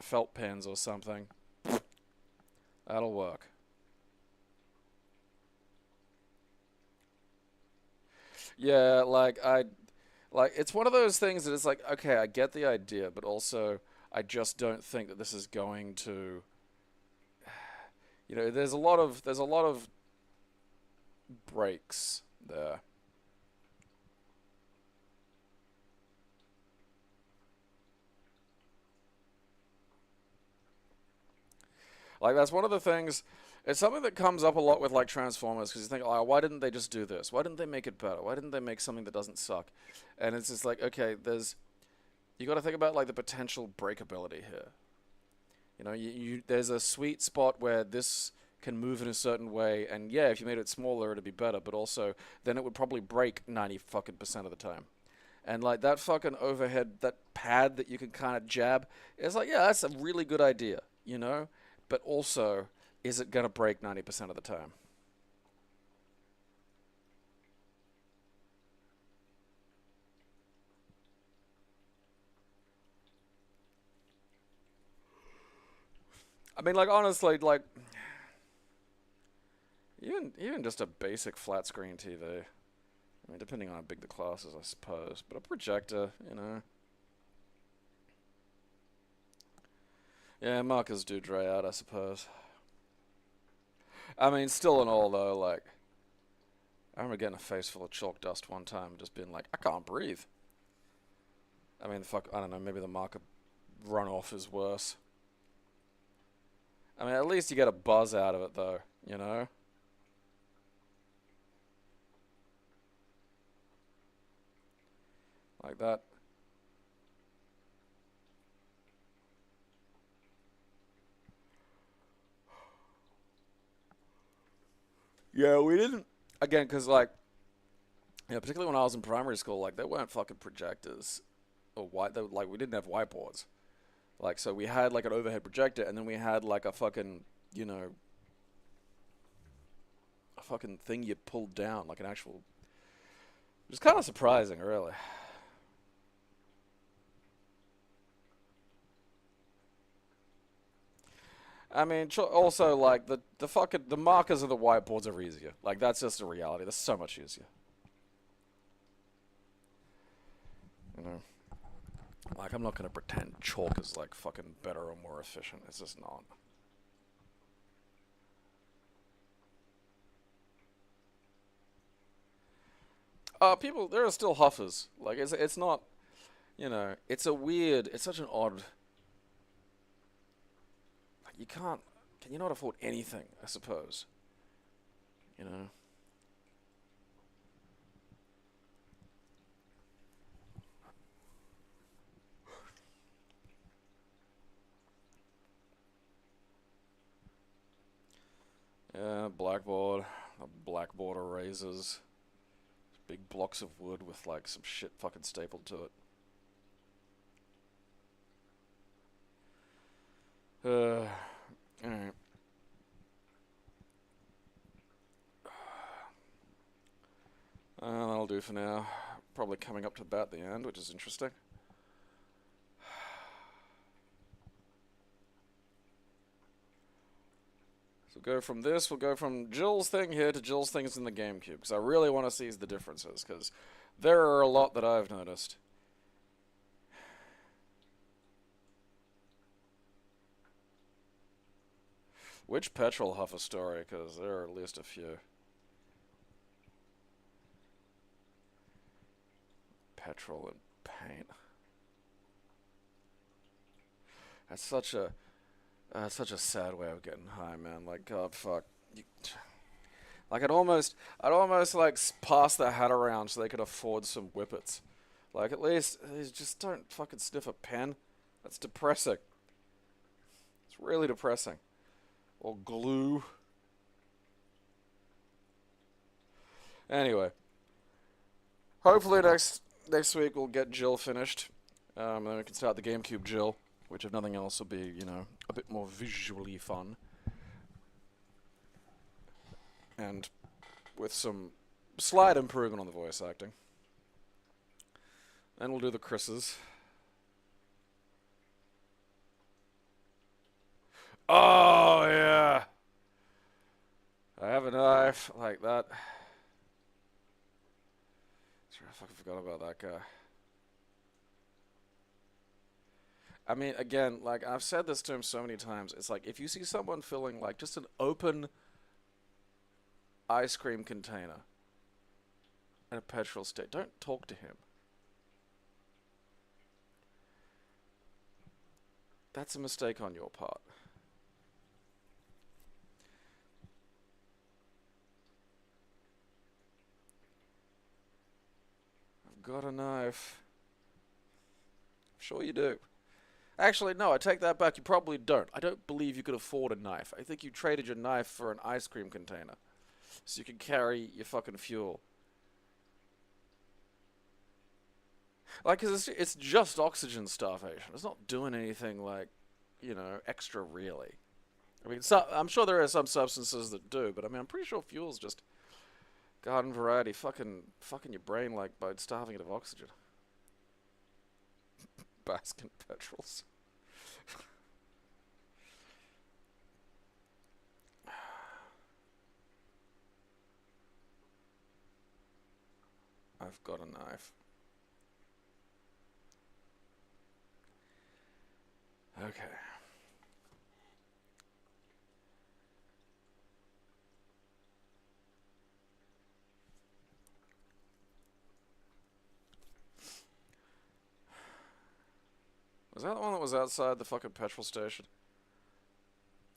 felt pens or something. That'll work. Yeah, like, it's one of those things that it's like, okay, I get the idea, but also I just don't think that this is going to, you know, there's a lot of breaks there. Like, that's one of the things. It's something that comes up a lot with like Transformers, because you think, oh, why didn't they just do this? Why didn't they make it better? Why didn't they make something that doesn't suck? And it's just like, okay, you got to think about like the potential breakability here. You know, there's a sweet spot where this can move in a certain way, and yeah, if you made it smaller, it'd be better. But also, then it would probably break 90 fucking % of the time. And like that fucking overhead, that pad that you can kind of jab, it's like, yeah, that's a really good idea, you know? But also, is it going to break 90% of the time? I mean, like, honestly, like, even just a basic flat screen TV. I mean, depending on how big the class is, I suppose. But a projector, you know. Yeah, markers do dry out, I suppose. I mean, still and all, though, like, I remember getting a face full of chalk dust one time and just being like, I can't breathe. I mean, fuck, I don't know, maybe the marker runoff is worse. I mean, at least you get a buzz out of it, though, you know? Like that. Yeah, we didn't. Again, because, like, yeah, particularly when I was in primary school, like, there weren't fucking projectors. Or like, we didn't have whiteboards. Like, so we had, like, an overhead projector, and then we had, like, a fucking, you know, a fucking thing you pulled down, like an actual. It was kind of surprising, really. I mean, also, like, the markers of the whiteboards are easier. Like, that's just a reality. That's so much easier. You know? Like, I'm not gonna pretend chalk is, like, fucking better or more efficient. It's just not. There are still huffers. Like, it's not, you know, it's such an odd. Like, can you not afford anything, I suppose? You know? Yeah, blackboard. A blackboard erasers. Big blocks of wood with, like, some shit fucking stapled to it. Alright. That'll do for now. Probably coming up to about the end, which is interesting. So we'll go from Jill's thing here to Jill's things in the GameCube, because I really want to see the differences, because there are a lot that I've noticed. Which petrol huffer story? Because there are at least a few. Petrol and paint. That's such a sad way of getting high, man. Like, God, fuck. Like, I'd almost like pass the hat around so they could afford some whippets. Like, at least just don't fucking sniff a pen. That's depressing. It's really depressing. Or glue. Anyway, hopefully next week we'll get Jill finished, and then we can start the GameCube Jill, which if nothing else will be, you know, a bit more visually fun, and with some slight improvement on the voice acting. Then we'll do the Chris's. Oh yeah, I have a knife like that. I fucking forgot about that guy. I mean, again, like, I've said this to him so many times. It's like, if you see someone filling, like, just an open ice cream container in a petrol station, don't talk to him. That's a mistake on your part. I've got a knife. Sure you do. Actually, no, I take that back. You probably don't. I don't believe you could afford a knife. I think you traded your knife for an ice cream container, so you can carry your fucking fuel. Like, 'cause it's just oxygen starvation. It's not doing anything, like, you know, extra really. I mean, I'm sure there are some substances that do, but I mean, I'm pretty sure fuel's just garden variety fucking your brain, like, by starving it of oxygen. Baskin petrols. I've got a knife. Okay. Was that the one that was outside the fucking petrol station?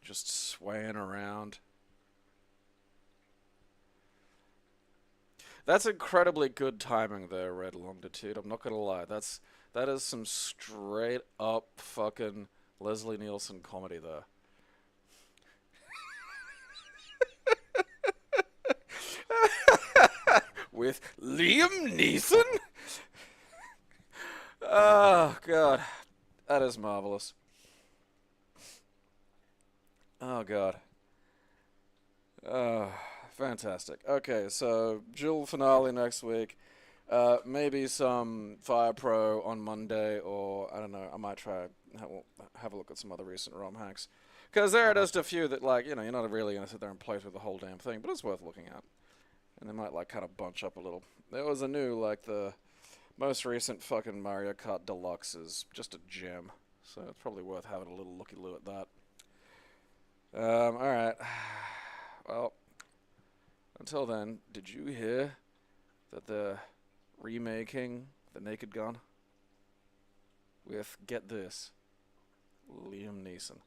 Just swaying around. That's incredibly good timing there, Red Longitude. I'm not gonna lie. That is some straight up fucking Leslie Nielsen comedy there. With Liam Neeson? Oh god. That is marvelous. Oh god. Fantastic. Okay, so Jill finale next week. Maybe some Fire Pro on Monday, or I don't know. I might try have a look at some other recent ROM hacks, because there are just a few that, like, you know, you're not really gonna sit there and play through the whole damn thing, but it's worth looking at, and they might like kind of bunch up a little. There was a new, like, the most recent fucking Mario Kart Deluxe is just a gem, so it's probably worth having a little looky-loo at that. All right. Well, until then, did you hear that they're remaking The Naked Gun with, get this, Liam Neeson?